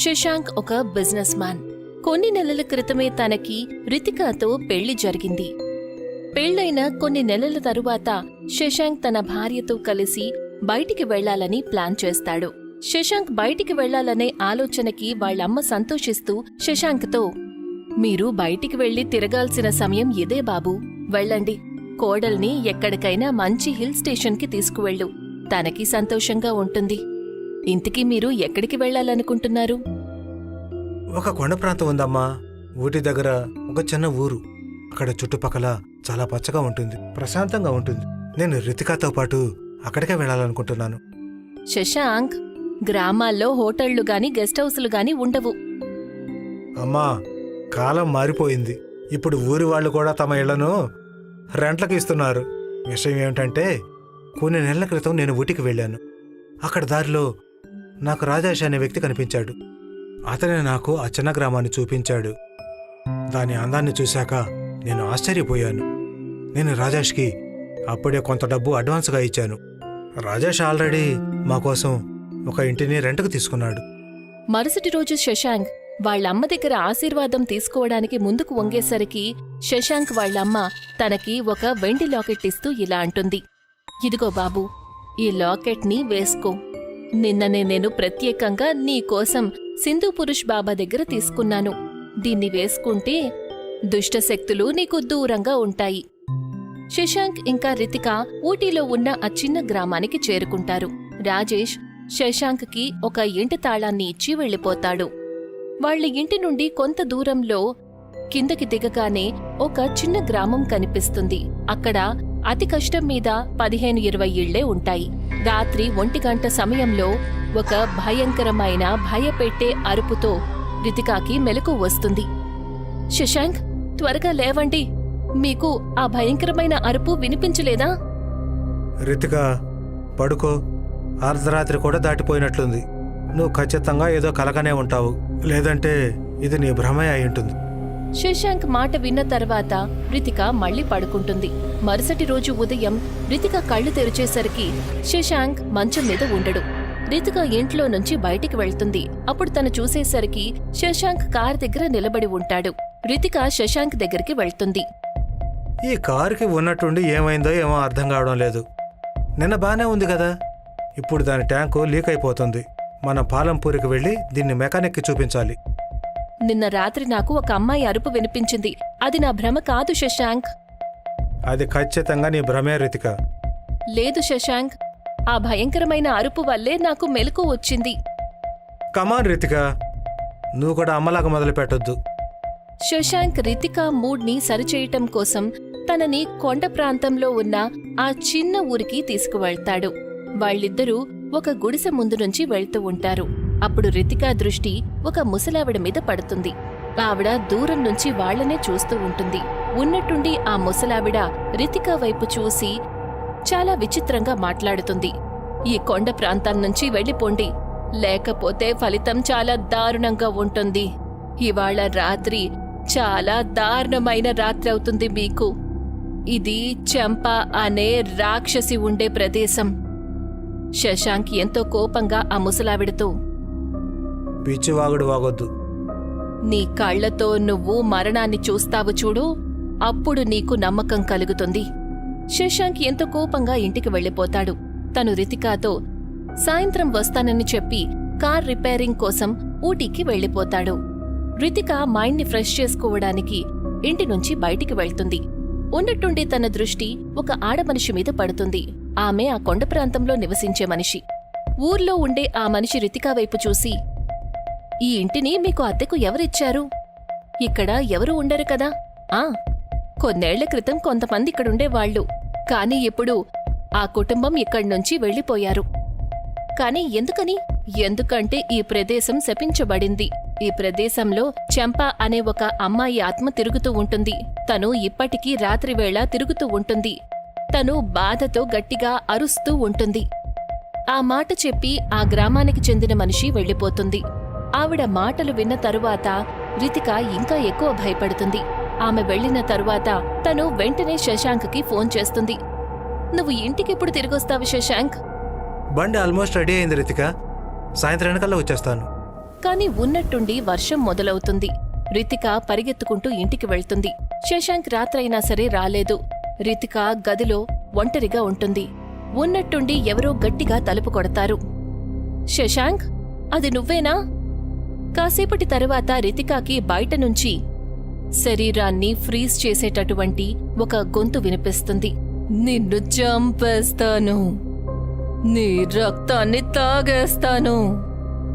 శశాంక్ ఒక business man. కొన్ని నెలల క్రితమే తనకి రితికాతో పెళ్లి జరిగింది. పెళ్లైన కొన్ని నెలల తరువాత శశాంక్ తన భార్యతో కలిసి బయటికి వెళ్లాలని ప్లాన్ చేస్తాడు. శశాంక్ బయటికి వెళ్లాలనే ఆలోచనకి వాళ్ళమ్మ సంతోషిస్తూ శశాంక్తో, మీరు బయటికి వెళ్లి తిరగాల్సిన సమయం ఇదే బాబూ, వెళ్ళండి. కోడల్ని ఎక్కడికైనా మంచి హిల్ స్టేషన్కి తీసుకువెళ్ళు, తనకి సంతోషంగా ఉంటుంది. ఇంతకీ మీరు ఎక్కడికి వెళ్లాలనుకుంటున్నారు? ఒక కొండ ప్రాంతం ఉందమ్మా, ఊటీ దగ్గర ఒక చిన్న ఊరు. అక్కడ చుట్టుపక్కల చాలా పచ్చగా ఉంటుంది, ప్రశాంతంగా ఉంటుంది. నేను రితికాతో పాటు అక్కడికే వెళ్ళాలనుకుంటున్నాను. శశాంక్, గ్రామాల్లో హోటళ్లు గాని గెస్ట్ హౌస్లు గాని ఉండవు. అమ్మా, కాలం మారిపోయింది. ఇప్పుడు ఊరి వాళ్ళు కూడా తమ ఇళ్లను రెంట్లకు ఇస్తున్నారు. విషయం ఏమిటంటే, కొన్ని నెలల క్రితం నేను ఊటీకి వెళ్ళాను. అక్కడ దారిలో నాకు రాజేష్ అనే వ్యక్తి కనిపించాడు. అతనే నాకు ఆ చిన్న గ్రామాన్ని చూపించాడు. దాని అందాన్ని చూశాక నేను ఆశ్చర్యపోయాను. నేను రాజేష్కి అప్పుడే కొంత డబ్బు అడ్వాన్స్గా ఇచ్చాను. రాజేష్ ఆల్రెడీ మా కోసం ఒక ఇంటిని రెంట్కు తీసుకున్నాడు. మరుసటి రోజు శశాంక్ వాళ్ళమ్మ దగ్గర ఆశీర్వాదం తీసుకోవడానికి ముందుకు వంగేసరికి శశాంక్ వాళ్ళమ్మ తనకి ఒక వెండి లాకెట్ ఇస్తూ ఇలా అంటుంది, ఇదిగో బాబూ, ఈ లాకెట్ని వేసుకో. నిన్ననే నేను ప్రత్యేకంగా నీకోసం సింధు పురుష్ బాబా దగ్గర తీసుకున్నాను. దీన్ని వేసుకుంటే దుష్టశక్తులు నీకు దూరంగా ఉంటాయి. శశాంక్ ఇంకా రితిక ఊటీలో ఉన్న ఆ చిన్న గ్రామానికి చేరుకుంటారు. రాజేష్ శశాంక్కి ఒక ఇంటి తాళాన్ని ఇచ్చి వెళ్ళిపోతాడు. వాళ్ళ ఇంటి నుండి కొంత దూరంలో కిందకి దిగగానే ఒక చిన్న గ్రామం కనిపిస్తుంది. అక్కడ అతి కష్టం మీద 15-20 ఇళ్లే ఉంటాయి. రాత్రి 1 గంట సమయంలో ఒక భయంకరమైన భయపెట్టే అరుపుతో రితికాకి మెలకు వస్తుంది. శశాంక్, త్వరగా లేవండి, మీకు ఆ భయంకరమైన అరుపు వినిపించలేదా? రితిక, పడుకో. అర్ధరాత్రి కూడా దాటిపోయినట్లుంది. నువ్వు ఖచ్చితంగా ఏదో కలగానే ఉంటావు, లేదంటే ఇది నీ భ్రమే అయి ఉంటుంది. శశాంక్ మాట విన్న తర్వాత రితిక మళ్లీ పడుకుంటుంది. మరుసటి రోజు ఉదయం రితిక కళ్ళు తెరిచేసరికి శశాంక్ మంచం మీద ఉండడు. రితిక ఇంట్లో నుంచి బయటికి వెళ్తుంది. అప్పుడు తను చూసేసరికి శశాంక్ కార్ దగ్గర నిలబడి ఉంటాడు. రితిక శశాంక్ దగ్గరికి వెళ్తుంది. ఈ కారుకి ఉన్నట్టుండి ఏమైందో ఏమో అర్థం కావడం లేదు. నిన్న బానే ఉంది కదా, ఇప్పుడు దాని ట్యాంకు లీక్ అయిపోతుంది. మనం పాలంపూరికి వెళ్ళి దీన్ని మెకానిక్కి చూపించాలి. నిన్న రాత్రి నాకు ఒక అమ్మాయి అరుపు వినిపించింది. అది నా భ్రమ కాదు శశాంక్. అది ఖచ్చితంగా నీ భ్రమే రితిక. లేదు శశాంక్, ఆ భయంకరమైన అరుపు వల్లే నాకు మెలకు వచ్చింది. కమాన్ రితిక, నువ్వు కూడా అమ్మలాగా మొదలు పెట్టొద్దు. శశాంక్ రితిక మూడ్ని సరిచేయటం కోసం తనని కొండ ప్రాంతంలో ఉన్న ఆ చిన్న ఊరికి తీసుకువెళ్తాడు. వాళ్ళిద్దరూ ఒక గుడిసె ముందు నుంచి వెళ్తూ ఉంటారు. అప్పుడు రితిక దృష్టి ఒక ముసలావిడ మీద పడుతుంది. ఆవిడ దూరం నుంచి వాళ్లనే చూస్తూ ఉంటుంది. ఉన్నట్టుండి ఆ ముసలావిడ రితిక వైపు చూసి చాలా విచిత్రంగా మాట్లాడుతుంది. ఈ కొండ ప్రాంతం నుంచి వెళ్ళిపోండి, లేకపోతే ఫలితం చాలా దారుణంగా ఉంటుంది. ఇవాళ రాత్రి చాలా దారుణమైన రాత్రి అవుతుంది మీకు. ఇది చంప అనే రాక్షసి ఉండే ప్రదేశం. శశాంక్ ఎంతో కోపంగా ఆ ముసలావిడతో, పిచ్చివాగుడు వాగొద్దు. నీ కళ్లతో నువ్వు మరణాన్ని చూస్తావు చూడు, అప్పుడు నీకు నమ్మకం కలుగుతుంది. శశాంక్ ఎంతో కోపంగా ఇంటికి వెళ్ళిపోతాడు. తను రితికాతో సాయంత్రం వస్తానని చెప్పి కార్ రిపేరింగ్ కోసం ఊటీకి వెళ్ళిపోతాడు. రితిక మైండ్ని ఫ్రెష్ చేసుకోవడానికి ఇంటి నుంచి బయటికి వెళ్తుంది. ఉన్నట్టుండి తన దృష్టి ఒక ఆడమనిషి మీద పడుతుంది. ఆమె ఆ కొండ ప్రాంతంలో నివసించే మనిషి. ఊర్లో ఉండే ఆ మనిషి రితిక వైపు చూసి, ఈ ఇంటిని మీకు అద్దెకు ఎవరిచ్చారు? ఇక్కడ ఎవరూ ఉండరు కదా? కొన్నేళ్ల క్రితం కొంతమంది ఇక్కడుండేవాళ్లు, కాని ఇప్పుడు ఆ కుటుంబం ఇక్కడ్నుంచి వెళ్ళిపోయారు. కాని ఎందుకని? ఎందుకంటే ఈ ప్రదేశం శపించబడింది. ఈ ప్రదేశంలో చంప అనే ఒక అమ్మాయి ఆత్మ తిరుగుతూ ఉంటుంది. తను ఇప్పటికీ రాత్రివేళ తిరుగుతూ ఉంటుంది. తను బాధతో గట్టిగా అరుస్తూ ఉంటుంది. ఆ మాట చెప్పి ఆ గ్రామానికి చెందిన మనిషి వెళ్ళిపోతుంది. ఆవిడ మాటలు విన్న తరువాత రితిక ఇంకా ఎక్కువ భయపడుతుంది. ఆమె వెళ్లిన తరువాత తను వెంటనే శశాంక్కి ఫోన్ చేస్తుంది. నువ్వు ఇంటికెప్పుడు తిరిగొస్తావు శశాంక్? బండి ఆల్మోస్ట్ రెడీ అయింది రితిక, సాయంత్రానికల్లా వచ్చేస్తాను. కాని ఉన్నట్టుండి వర్షం మొదలవుతుంది. రితిక పరిగెత్తుకుంటూ ఇంటికి వెళ్తుంది. శశాంక్ రాత్రైనా సరే రాలేదు. రితిక గదిలో ఒంటరిగా ఉంటుంది. ఉన్నట్టుండి ఎవరో గట్టిగా తలుపు కొడతారు. శశాంక్, అది నువ్వేనా? కాసేపటి తరువాత రితికాకి బయట నుంచి శరీరాన్ని ఫ్రీజ్ చేసేటటువంటి ఒక గొంతు వినిపిస్తుంది. నిన్ను చంపేస్తాను, నీ రక్తాన్ని తాగేస్తాను.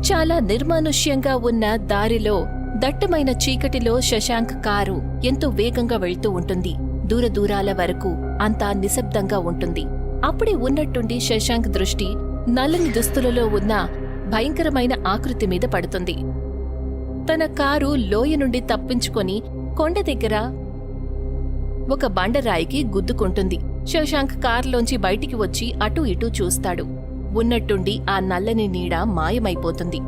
చాలా నిర్మానుష్యంగా ఉన్న దారిలో దట్టమైన చీకటిలో శశాంక్ కారు ఎంతో వేగంగా వెళ్తూ ఉంటుంది. దూరదూరాల వరకు అంతా నిశ్శబ్దంగా ఉంటుంది. అప్పుడే ఉన్నట్టుండి శశాంక్ దృష్టి నల్లని దుస్తులలో ఉన్న భయంకరమైన ఆకృతి మీద పడుతుంది. తన కారు లోయ నుండి తప్పించుకొని కొండ దగ్గర ఒక బండరాయికి గుద్దుకుంటుంది. శశాంక్ కారులోంచి బయటికి వచ్చి అటూ ఇటూ చూస్తాడు. ఉన్నట్టుండి ఆ నల్లని నీడ మాయమైపోతుంది.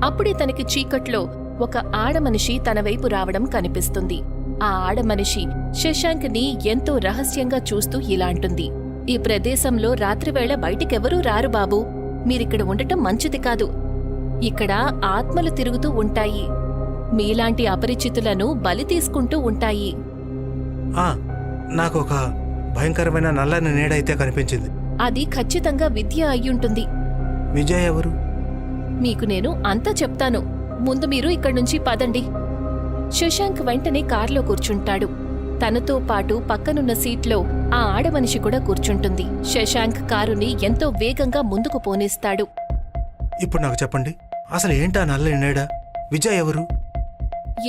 అప్పుడే తనకి చీకట్లో ఒక ఆడమనిషి తన వైపు రావడం కనిపిస్తుంది. ఆ ఆడమనిషి శశాంక్ ని ఎంతో రహస్యంగా చూస్తూ ఇలా అంటుంది. ఈ ప్రదేశంలో రాత్రివేళ బయటికెవరూ రారు బాబూ. మీరిక్కడ ఉండటం మంచిది కాదు. ఇక్కడ ఆత్మలు తిరుగుతూ ఉంటాయి. మీలాంటి అపరిచితులను బలి తీసుకుంటూ ఉంటాయి. నాకొక భయంకరమైన నల్లని నీడైతే కనిపించింది. అది ఖచ్చితంగా విద్య అయ్యుంటుంది. విజయ్ ఎవరు? మీకు నేను అంతా చెప్తాను. ముందు మీరు ఇక్కడ్నుంచి పదండి. శశాంక్ వెంటనే కార్లో కూర్చుంటాడు. తనతో పాటు పక్కనున్న సీట్లో ఆ ఆడమనిషి కూడా కూర్చుంటుంది. శశాంక్ కారుని ఎంతో వేగంగా ముందుకు పోనిస్తాడు. ఇప్పుడు నాకు చెప్పండి, అసలు ఏంటా నల్లని నీడ? విజయ్ ఎవరు?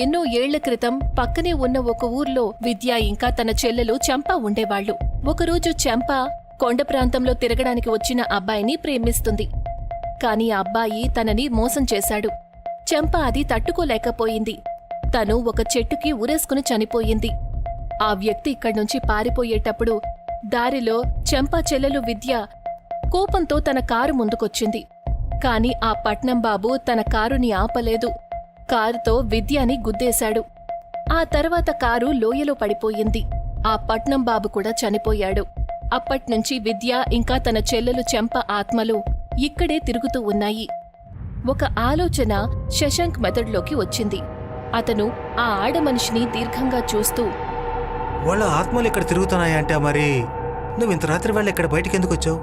ఎన్నో ఏళ్ల క్రితం పక్కనే ఉన్న ఒక ఊర్లో విద్య ఇంకా తన చెల్లెలు చంపా ఉండేవాళ్లు. ఒకరోజు చంపా కొండ ప్రాంతంలో తిరగడానికి వచ్చిన అబ్బాయిని ప్రేమిస్తుంది. కాని ఆ అబ్బాయి తనని మోసం చేశాడు. చంపా అది తట్టుకోలేకపోయింది. తను ఒక చెట్టుకి ఉరేసుకుని చనిపోయింది. ఆ వ్యక్తి ఇక్కడ్నుంచి పారిపోయేటప్పుడు దారిలో చంపా చెల్లెలు విద్య కోపంతో తన కారు ముందుకొచ్చింది. కాని ఆ పట్నం బాబు తన కారుని ఆపలేదు. కారుతో విద్యని గుద్దేశాడు. ఆ తర్వాత కారు లోయలో పడిపోయింది. ఆ పట్నం బాబు కూడా చనిపోయాడు. అప్పట్నుంచి విద్య ఇంకా తన చెల్లెలు చంప ఆత్మలు ఇక్కడే తిరుగుతూ ఉన్నాయి. ఒక ఆలోచన శశాంక్ మెదడులోకి వచ్చింది. అతను ఆ ఆడమనిషిని దీర్ఘంగా చూస్తూ, వాళ్ళ ఆత్మలు ఇక్కడ తిరుగుతున్నాయంటే మరి నువ్వు ఇంత రాత్రి వేళ ఇక్కడ బయటికెందుకు వచ్చావు?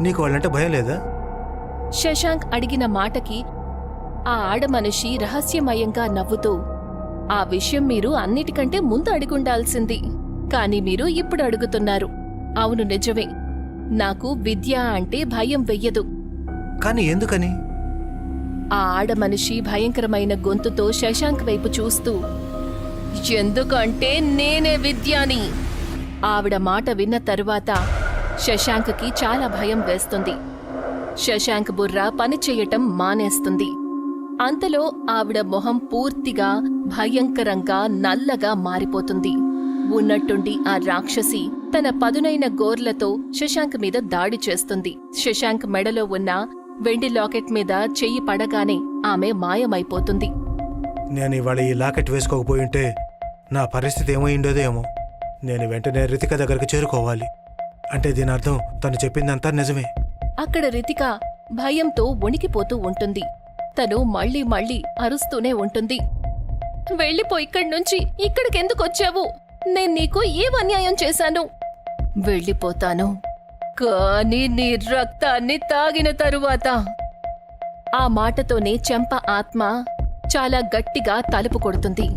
నీకు వాళ్ళంటే భయం లేదా? శశాంక్ అడిగిన మాటకి ఆ ఆడమనిషి రహస్యమయంగా నవ్వుతూ, ఆ విషయం మీరు అన్నిటికంటే ముందు అడిగుండాల్సింది. కాని మీరు ఇప్పుడు అడుగుతున్నారు. అవును, నిజమే. నాకు విద్య అంటే భయం వెయ్యదు. కాని ఎందుకని? ఆ ఆడమనిషి భయంకరమైన గొంతుతో శశాంక్ వైపు చూస్తూ, ఎందుకంటే నేనే విద్యాని. ఆవిడ మాట విన్న తరువాత శశాంక్కి చాలా భయం వేస్తుంది. శశాంక్ బుర్ర పనిచెయ్యటం మానేస్తుంది. అంతలో ఆవిడ మొహం పూర్తిగా భయంకరంగా నల్లగా మారిపోతుంది. ఉన్నట్టుండి ఆ రాక్షసి తన పదునైన గోర్లతో శశాంక్ మీద దాడి చేస్తుంది. శశాంక్ మెడలో ఉన్న వెండి లాకెట్ మీద చెయ్యి పడగానే ఆమె మాయమైపోతుంది. నేను ఇవాళ ఈ లాకెట్ వేసుకోకపోయింటే నా పరిస్థితి ఏమైండోదో ఏమో. నేను వెంటనే రితిక దగ్గరికి చేరుకోవాలి. అంటే దీని అర్థం తను చెప్పిందంతా నిజమే. అక్కడ రితిక భయంతో వణికిపోతూ ఉంటుంది. తను మళ్ళీ మళ్ళీ అరుస్తూనే ఉంటుంది. వెళ్ళిపో ఇక్కడ్నుంచి. ఇక్కడికెందుకొచ్చావు? నేను నీకు ఏం అన్యాయం చేశాను? వెళ్ళిపోతాను, కానీ నీ రక్తాన్ని తాగిన తరువాత. ఆ మాటతోనే చంప ఆత్మ చాలా గట్టిగా తలుపు కొడుతుంది.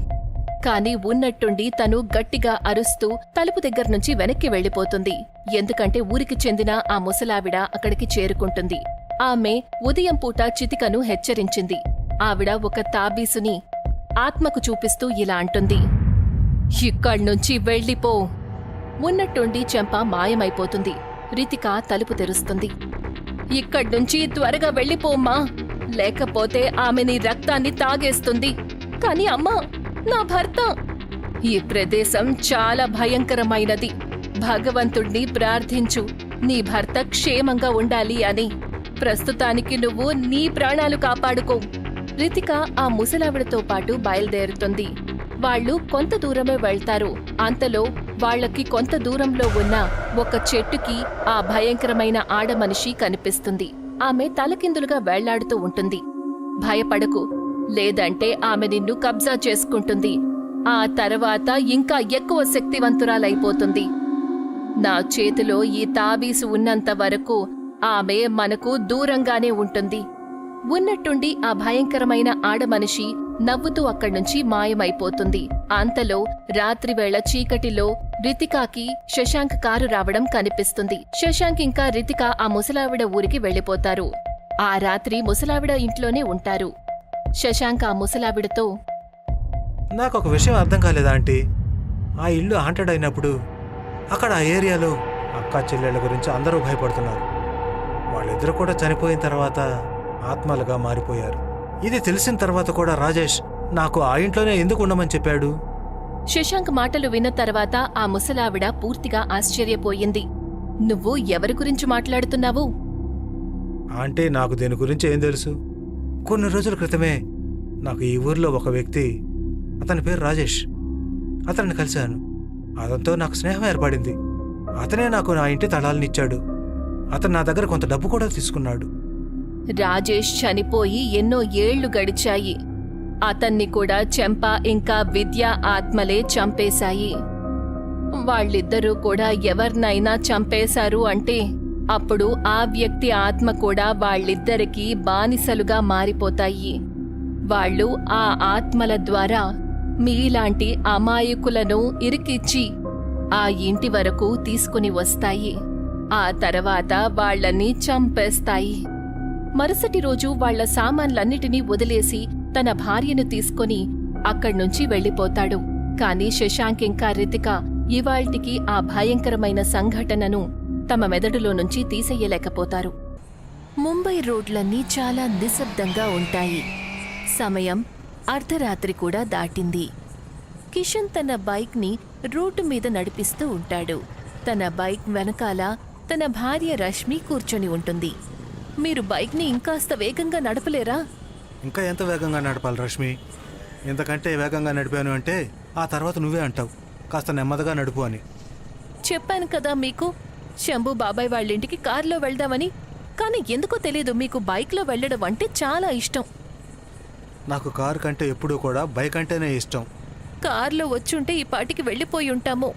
కాని ఉన్నట్టుండి తను గట్టిగా అరుస్తూ తలుపు దగ్గర్నుంచి వెనక్కి వెళ్లిపోతుంది. ఎందుకంటే ఊరికి చెందిన ఆ ముసలావిడ అక్కడికి చేరుకుంటుంది. ఆమె ఉదయం పూట చితికను హెచ్చరించింది. ఆవిడ ఒక తాబీసుని ఆత్మకు చూపిస్తూ ఇలా అంటుంది, ఇక్కడ్నుంచి వెళ్ళిపో. ఉన్నట్టుండి చెంప మాయమైపోతుంది. రితిక తలుపు తెరుస్తుంది. ఇక్కడ్నుంచి త్వరగా వెళ్ళిపోమ్మా, లేకపోతే ఆమె నీ రక్తాన్ని తాగేస్తుంది. కాని అమ్మా, నా భర్త. ఈ ప్రదేశం చాలా భయంకరమైనది. భగవంతుణ్ణి ప్రార్థించు, నీ భర్త క్షేమంగా ఉండాలి అని. ప్రస్తుతానికి నువ్వు నీ ప్రాణాలు కాపాడుకో. రితిక ఆ ముసలావిడతో పాటు బయలుదేరుతుంది. వాళ్లు కొంత దూరమే వెళ్తారు. అంతలో వాళ్లకి కొంత దూరంలో ఉన్న ఒక చెట్టుకి ఆ భయంకరమైన ఆడమనిషి కనిపిస్తుంది. ఆమె తలకిందులుగా వేళ్లాడుతూ ఉంటుంది. భయపడకు, లేదంటే ఆమె నిన్ను కబ్జా చేసుకుంటుంది. ఆ తర్వాత ఇంకా ఎక్కువ శక్తివంతురాలైపోతుంది. నా చేతిలో ఈ తాబీసు ఉన్నంత వరకు ఆమె మనకు దూరంగానే ఉంటుంది. ఉన్నట్టుండి ఆ భయంకరమైన ఆడమనిషి నవ్వుతూ అక్కడ్నుంచి మాయమైపోతుంది. అంతలో రాత్రివేళ చీకటిలో రితికాకి శశాంక్ కారు రావడం కనిపిస్తుంది. శశాంక్ ఇంకా రితిక ఆ ముసలావిడ ఊరికి వెళ్లిపోతారు. ఆ రాత్రి ముసలావిడ ఇంట్లోనే ఉంటారు. శశాంక్ ఆ ముసలావిడతో, నాకు ఒక విషయం అర్థం కాలేదా ఆంటీ? ఆ ఇల్లు హాంటెడ్ అయినప్పుడు అక్కడ ఆ ఏరియాలో అక్క చెల్లెళ్ళ గురించి అందరూ భయపడుతున్నారు. వాళ్ళిద్దరు కూడా చనిపోయిన తర్వాత ఆత్మలుగా మారిపోయారు. ఇది తెలిసిన తర్వాత కూడా రాజేష్ నాకు ఆ ఇంట్లోనే ఎందుకు ఉండమని చెప్పాడు? శశాంక్ మాటలు విన్న తర్వాత ఆ ముసలావిడ పూర్తిగా ఆశ్చర్యపోయింది. నువ్వు ఎవరి గురించి మాట్లాడుతున్నావు? ఆంటీ, నాకు దీని గురించి ఏం తెలుసు? కొన్ని రోజుల క్రితమే నాకు ఈ ఊర్లో ఒక వ్యక్తి, అతని పేరు రాజేష్, అతన్ని కలిశాను. అతనితో నాకు స్నేహం ఏర్పడింది. అతనే నాకు నా ఇంటి తళాలనిచ్చాడు. అతను నా దగ్గర కొంత డబ్బు కూడా తీసుకున్నాడు. రాజేష్ చనిపోయి ఎన్నో ఏళ్లు గడిచాయి. అతన్ని కూడా చెంప ఇంకా విద్యా ఆత్మలే చంపేశాయి. వాళ్ళిద్దరూ కూడా ఎవరినైనా చంపేశారు అంటే అప్పుడు ఆ వ్యక్తి ఆత్మ కూడా వాళ్ళిద్దరికీ బానిసలుగా మారిపోతాయి. వాళ్ళు ఆ ఆత్మల ద్వారా మీలాంటి అమాయకులను ఇరికిచ్చి ఆ ఇంటి వరకు తీసుకుని వస్తాయి. ఆ తర్వాత వాళ్ళని చంపేస్తాయి. మరుసటి రోజు వాళ్ల సామాన్లన్నిటినీ వదిలేసి తన భార్యను తీసుకుని అక్కడ్నుంచి వెళ్లిపోతాడు. కాని శశాంక్ ఇంకా రితిక ఇవాళ్టికి ఆ భయంకరమైన సంఘటనను తమ మెదడులో నుంచి తీసేయలేకపోతారు. ముంబై రోడ్లన్నీ చాలా నిశ్శబ్దంగా ఉంటాయి. సమయం అర్ధరాత్రి కూడా దాటింది. కిషన్ తన బైక్ని రోడ్డు మీద నడిపిస్తూ ఉంటాడు. తన బైక్ వెనకాల తన భార్య రష్మి కూర్చొని ఉంటుంది. మీరు బైక్ని ఇంకాస్త వేగంగా నడపలేరా? ఇంకా ఎంత వేగంగా నడపాలి రష్మి? ఇంతకంటే వేగంగా నడిపాను అంటే ఆ తర్వాత నువ్వే అంటావు కాస్త నెమ్మదిగా నడుపు అని. చెప్పాను కదా మీకు, శంభు బాబాయ్ వాళ్ళింటికి కారులో వెళ్దామని. కానీ ఎందుకో తెలీదు, మీకు బైక్లో వెళ్లడం అంటే చాలా ఇష్టం. నాకు కారు కంటే ఎప్పుడూ కూడా బైక్ అంటేనే ఇష్టం. కారులో వచ్చుంటే ఈ పాటికి వెళ్ళిపోయి ఉంటాము.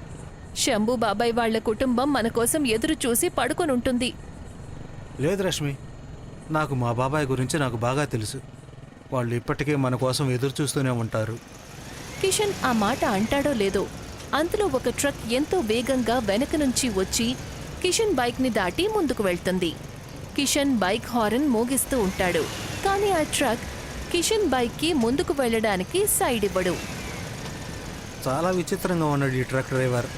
శంభు బాబాయ్ వాళ్ల కుటుంబం మన కోసం ఎదురు చూసి పడుకొనుంటుంది. లేదు రష్మి, నాకు మా బాబాయ్ గురించి నాకు బాగా తెలుసు. వాళ్ళు ఇప్పటికే మన కోసం ఎదురు చూస్తూనే ఉంటారు. కిషన్ ఆ మాట అంటాడో లేదో అంతలో ఒక ట్రక్ ఎంతో వేగంగా వెనక నుంచి వచ్చి కిషన్ బైక్ని దాటి ముందుకు వెళ్తుంది. కిషన్ బైక్ హారన్ మోగిస్తూ ఉంటాడు. కానీ ఆ ట్రక్ కిషన్ బైక్కి ముందుకు వెళ్లడానికి సైడ్ ఇవ్వడు. చాలా విచిత్రంగా ఉన్నాడు ఈ ట్రక్ డ్రైవర్.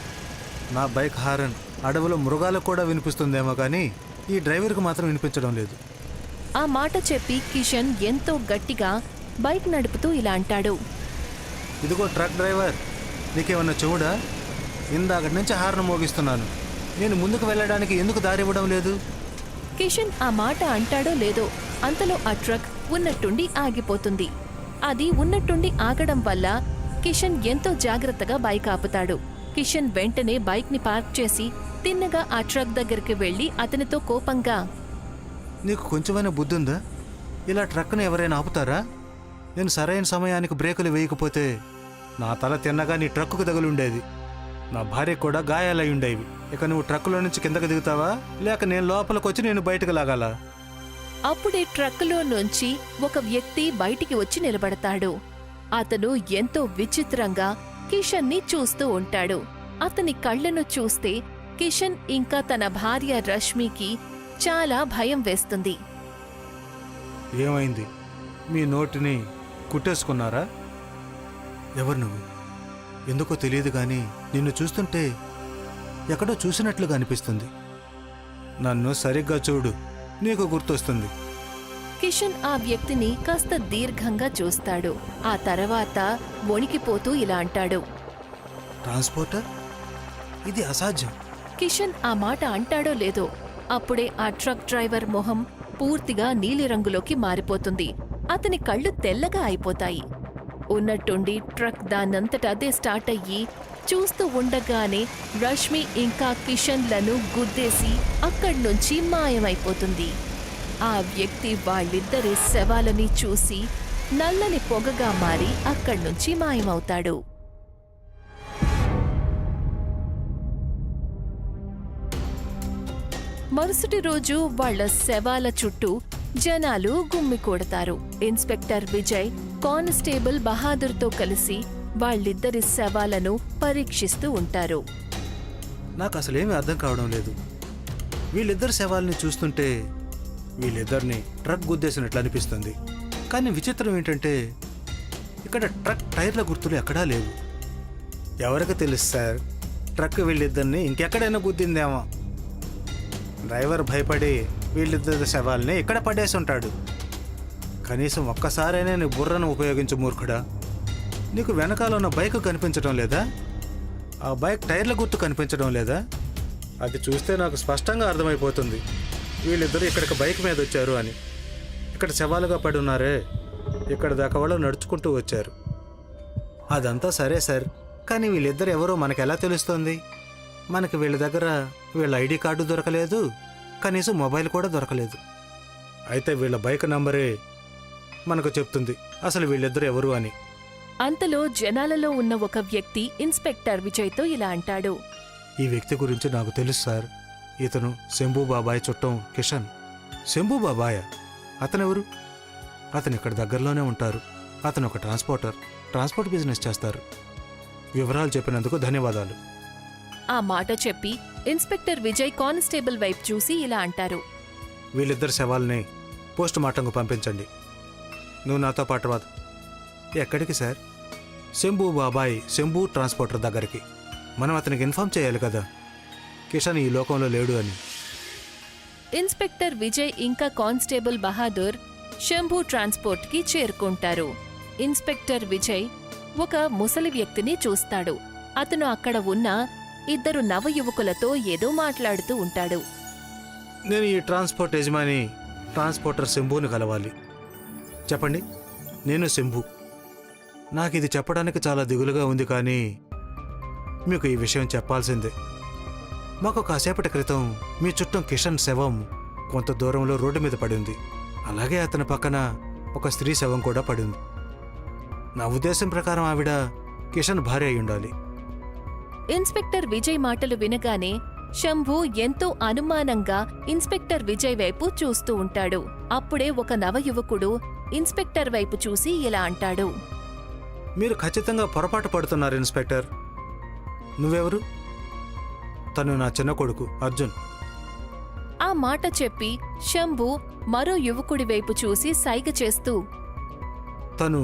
నా బైక్ హారన్ అడవిలో మృగాలకు కూడా వినిపిస్తుందేమో కానీ ఈ డ్రైవర్కి మాత్రం వినిపించడం లేదు. ఆ మాట చెప్పి కిషన్ ఎంతో గట్టిగా బైక్ నడుపుతూ ఇలా అంటాడు. ఇదిగో ట్రక్ డ్రైవర్, నీకేమన్నా చెవుడా? ఇందాకటి నుంచి హార్న్ మోగిస్తున్నాను. నేను ముందుకు వెళ్ళడానికి ఎందుకు దారి ఇవ్వడం లేదు? కిషన్ ఆ మాట అంటాడో లేదో అంతలో ఆ ట్రక్ ఉన్నట్టుండి ఆగిపోతుంది. అది ఉన్నట్టుండి ఆగడం వల్ల కిషన్ ఎంతో జాగ్రత్తగా బైక్ ఆపుతాడు. కిషన్ వెంటనే బైక్ని పార్క్ చేసి తిన్నగా ఆ ట్రక్ దగ్గరికి వెళ్లి అతనితో కోపంగా, నీకు కొంచెమైనా బుద్ధుందా? ఇలా ట్రక్ను ఎవరైనా ఆపుతారా? నేను సరైన సమయానికి బ్రేకులు వేయకపోతే నా తల తిన్నగా నీ ట్రక్కుకు తగులుండేది. నా భార్యకు కూడా గాయాలై ఉండేవి. ఇక నువ్వు ట్రక్కులో నుంచి కిందకు దిగుతావా, లేక నేను లోపలికి వచ్చి నేను బయటకు లాగాలా? అప్పుడే ట్రక్కులో నుంచి ఒక వ్యక్తి బయటికి వచ్చి నిలబడతాడు. అతను ఎంతో విచిత్రంగా కిషన్ని చూస్తూ ఉంటాడు. అతని కళ్లను చూస్తే కిషన్ ఇంకా తన భార్య రష్మికి చాలా భయం వేస్తుంది. ఏమైంది? మీ నోటిని కుట్టేసుకున్నారా? ఎవరు నువ్వు? ఎందుకో తెలియదు కానీ నిన్ను చూస్తుంటే ఎక్కడో చూసినట్లుగా అనిపిస్తుంది. నన్ను సరిగ్గా చూడు, నీకు గుర్తొస్తుంది. కిషన్ ఆ వ్యక్తిని కాస్త దీర్ఘంగా చూస్తాడు. ఆ తర్వాత వణికిపోతూ ఇలా అంటాడు. ట్రాన్స్పోర్టర్? ఇది అసాధ్యం. కిషన్ ఆ మాట అంటాడో లేదో అప్పుడే ఆ ట్రక్ డ్రైవర్ మొహం పూర్తిగా నీలిరంగులోకి మారిపోతుంది. అతని కళ్ళు తెల్లగా అయిపోతాయి. ఉన్నట్టుండి ట్రక్ దానంతట అదే స్టార్ట్ అయ్యి చూస్తూ ఉండగానే రష్మి ఇంకా కిషన్లను గుద్దేసి అక్కడ్నుంచి మాయమైపోతుంది. ఆ వ్యక్తి వాళ్ళిద్దరి శవాలని చూసి నల్లని పొగగా మారి అక్కడ్నుంచి మాయమవుతాడు. మరుసటి రోజు వాళ్ల శవాల చుట్టూ జనాలు గుమ్మికూడతారు. ఇన్స్పెక్టర్ విజయ్ కానిస్టేబుల్ బహాదూర్తో కలిసి వాళ్ళిద్దరి శవాలను పరీక్షిస్తూ ఉంటారు. నాకు అసలేమీ అర్థం కావడం లేదు. వీళ్ళిద్దరు శవాల్ని చూస్తుంటే వీళ్ళిద్దరిని ట్రక్ గుద్దేసినట్లు అనిపిస్తుంది. కానీ విచిత్రం ఏంటంటే ఇక్కడ ట్రక్ టైర్ల గుర్తులు ఎక్కడా లేవు. ఎవరికి తెలుసు సార్, ట్రక్ వీళ్ళిద్దరిని ఇంకెక్కడైనా గుద్దిందేమో. డ్రైవర్ భయపడి వీళ్ళిద్దరి శవాల్ని ఇక్కడ పడేసి ఉంటాడు. కనీసం ఒక్కసారైనా నీ బుర్రను ఉపయోగించు మూర్ఖుడా. నీకు వెనకాల ఉన్న బైక్ కనిపించడం లేదా? ఆ బైక్ టైర్ల గుర్తు కనిపించడం లేదా? అది చూస్తే నాకు స్పష్టంగా అర్థమైపోతుంది వీళ్ళిద్దరూ ఇక్కడికి బైక్ మీద వచ్చారు అని. ఇక్కడ శవాలుగా పడి ఉన్నారే, ఇక్కడ దాకా వాళ్ళు నడుచుకుంటూ వచ్చారు. అదంతా సరే సార్, కానీ వీళ్ళిద్దరు ఎవరో మనకు ఎలా తెలుస్తుంది? మనకి వీళ్ళ దగ్గర వీళ్ళ ఐడి కార్డు దొరకలేదు, కనీసం మొబైల్ కూడా దొరకలేదు. అయితే వీళ్ళ బైక్ నంబరే మనకు చెప్తుంది అసలు వీళ్ళిద్దరు ఎవరు అని. అంతలో జనాలలో ఉన్న ఒక వ్యక్తి ఇన్స్పెక్టర్ విజయ్తో ఇలా అంటాడు. ఈ వ్యక్తి గురించి నాకు తెలుసు సార్. ఇతను శంభూ బాబాయ్ చుట్టం కిషన్. శంభూ బాబాయ్ అతనెవరు? అతను ఇక్కడ దగ్గరలోనే ఉంటారు. అతను ఒక ట్రాన్స్పోర్ట్ బిజినెస్ చేస్తారు. వివరాలు చెప్పినందుకు ధన్యవాదాలు. ఆ మాట చెప్పి ఇన్స్పెక్టర్ విజయ్ కానిస్టేబుల్ వైపు చూసి ఇలా అంటారు. వీళ్ళిద్దరు శవాల్ని పోస్ట్ మార్టంకు పంపించండి. నువ్వు నాతో పాటు రాదు. ఎక్కడికి సార్? శంభూ బాబాయ్ శంభూ ట్రాన్స్పోర్టర్ దగ్గరికి. మనం అతనికి ఇన్ఫార్మ్ చేయాలి కదా కిషన్ ఈ లోకంలో లేడు అని. ఇన్స్పెక్టర్ విజయ్ ఇంకా కానిస్టేబుల్ బహాదూర్ శంభూ ట్రాన్స్పోర్ట్కి చేరుకుంటారు. ఇన్స్పెక్టర్ విజయ్ ఒక ముసలి వ్యక్తిని చూస్తాడు. అతను అక్కడ ఉన్న ఇద్దరు నవ యువకులతో ఏదో మాట్లాడుతూ ఉంటాడు. నేను ఈ ట్రాన్స్పోర్ట్ యజమాని ట్రాన్స్పోర్టర్ శంభూని కలవాలి. చెప్పండి, నేను శంభూ. నాకు ఇది చెప్పడానికి చాలా దిగులుగా ఉంది, కానీ మీకు ఈ విషయం చెప్పాల్సిందే. మాకు కాసేపటి క్రితం మీ చుట్టం కిషన్ శవం కొంత దూరంలో రోడ్డు మీద పడింది. అలాగే అతని పక్కన ఒక స్త్రీ శవం కూడా పడింది. నా ఉద్దేశం ప్రకారం ఆవిడ కిషన్ భార్య అయి ఉండాలి. ఇన్స్పెక్టర్ విజయ్ మాటలు వినగానే శంభూ ఎంతో అనుమానంగా ఇన్స్పెక్టర్ విజయ్ వైపు చూస్తూ ఉంటాడు. అప్పుడే ఒక నవయువకుడు ఇన్స్పెక్టర్ వైపు చూసి ఇలా అంటాడు. మీరు ఖచ్చితంగా పొరపాటు పడుతున్నారు ఇన్స్పెక్టర్. నువ్వెవరు? తను నా చిన్న కొడుకు అర్జున్. ఆ మాట చెప్పి శంభూ మరో యువకుడి వైపు చూసి సైగ చేస్తూ, తను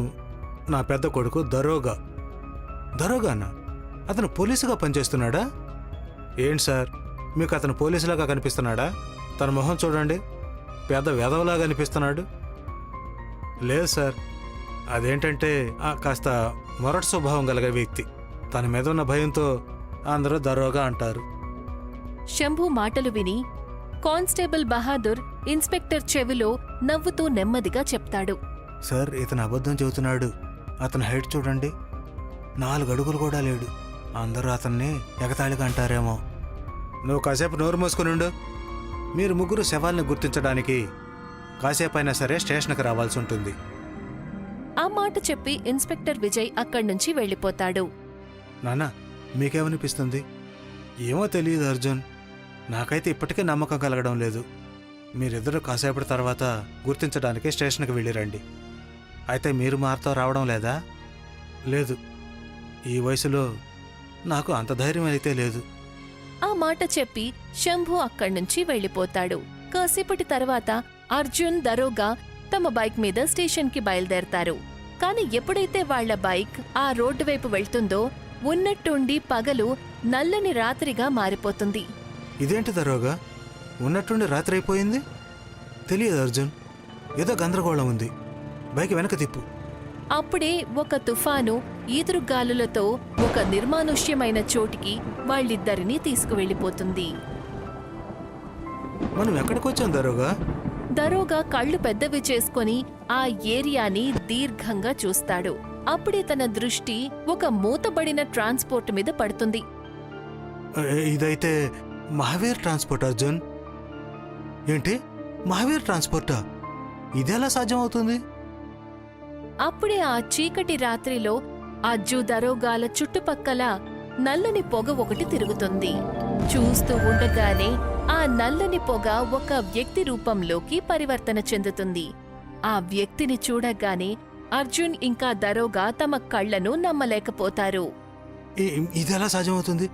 నా పెద్ద కొడుకు దరోగా. దరోగానా? అతను పోలీసుగా పనిచేస్తున్నాడా? ఏంటి సార్, మీకు అతను పోలీసులాగా కనిపిస్తున్నాడా? తన మొహం చూడండి, పెద్ద వెధవలాగా అనిపిస్తున్నాడు. లేదు సార్, అదేంటంటే కాస్త మొరటి స్వభావం కలిగే వ్యక్తి. తన మీద ఉన్న భయంతో అందరూ దరోగా అంటారు. శంభూ మాటలు విని కానిస్టేబుల్ బహాదూర్ ఇన్స్పెక్టర్ చెవిలో నవ్వుతూ నెమ్మదిగా చెప్తాడు. సార్, ఇతను అబద్ధం చెబుతున్నాడు. అతని హైట్ చూడండి, 4 అడుగులు కూడా లేడు. అందరూ అతన్ని ఎగతాళిగా అంటారేమో. నువ్వు కాసేపు నోరు మూసుకునిండు. మీరు ముగ్గురు శవాల్ని గుర్తించడానికి కాసేపైనా సరే స్టేషన్కి రావాల్సి ఉంటుంది. ఆ మాట చెప్పి ఇన్స్పెక్టర్ విజయ్ అక్కడ్నుంచి వెళ్ళిపోతాడు. నాన్న, మీకేమనిపిస్తుంది? ఏమో తెలియదు అర్జున్, నాకైతే ఇప్పటికే నమ్మకం కలగడం లేదు. మీరిద్దరూ కాసేపటి తర్వాత గుర్తించడానికి స్టేషన్కి వెళ్ళిరండి. అయితే మీరు మాతో రావడం లేదా? లేదు, ఈ వయసులో నాకు అంత ధైర్యం అయితే లేదు. ఆ మాట చెప్పి శంభూ అక్కడ్నుంచి వెళ్ళిపోతాడు. కాసేపటి తర్వాత అర్జున్ దరోగా తమ బైక్ మీద స్టేషన్కి బయలుదేరతారు. కాని ఎప్పుడైతే వాళ్ల బైక్ ఆ రోడ్డు వైపు వెళ్తుందో ఉన్నట్టుండి పగలు నల్లని రాత్రిగా మారిపోతుంది. ఇదేంటి దరోగా, ఉన్నట్టుండి రాత్రి అయిపోయింది? తెలియదు అర్జున్, ఏదో గందరగోళం ఉంది. బైక్ వెనక తిప్పు. అప్పుడే ఒక తుఫాను ఈదురుగాలులతో ఒక నిర్మానుష్యమైన చోటికి వాళ్ళిద్దరినీ తీసుకువెళ్ళిపోతుంది. మనం ఎక్కడికొచ్చాం దరోగా? దరోగా కళ్ళు పెద్దవి చేసుకొని ఆ ఏరియాని దీర్ఘంగా చూస్తాడు. అప్పుడే తన దృష్టి ఒక మూతబడిన ట్రాన్స్పోర్ట్ మీద పడుతుంది. ఇదైతే మహావీర్ ట్రాన్స్పోర్ట్ అర్జున్. ఏంటి, మహావీర్ ట్రాన్స్పోర్టా? ఇదెలా సాధ్యం అవుతుంది? అప్పుడే ఆ చీకటి రాత్రిలో అజ్జు దరోగాల చుట్టుపక్కల నల్లని పొగ ఒకటి తిరుగుతుంది. చూస్తూ ఉండగానే ఆ నల్లని పొగ ఒక వ్యక్తి రూపంలోకి పరివర్తన చెందుతుంది. ఆ వ్యక్తిని చూడగానే అర్జున్ ఇంకా దరోగా తమ కళ్లను నమ్మలేకపోతారు. ఇదెలా సాధ్యమవుతుంది?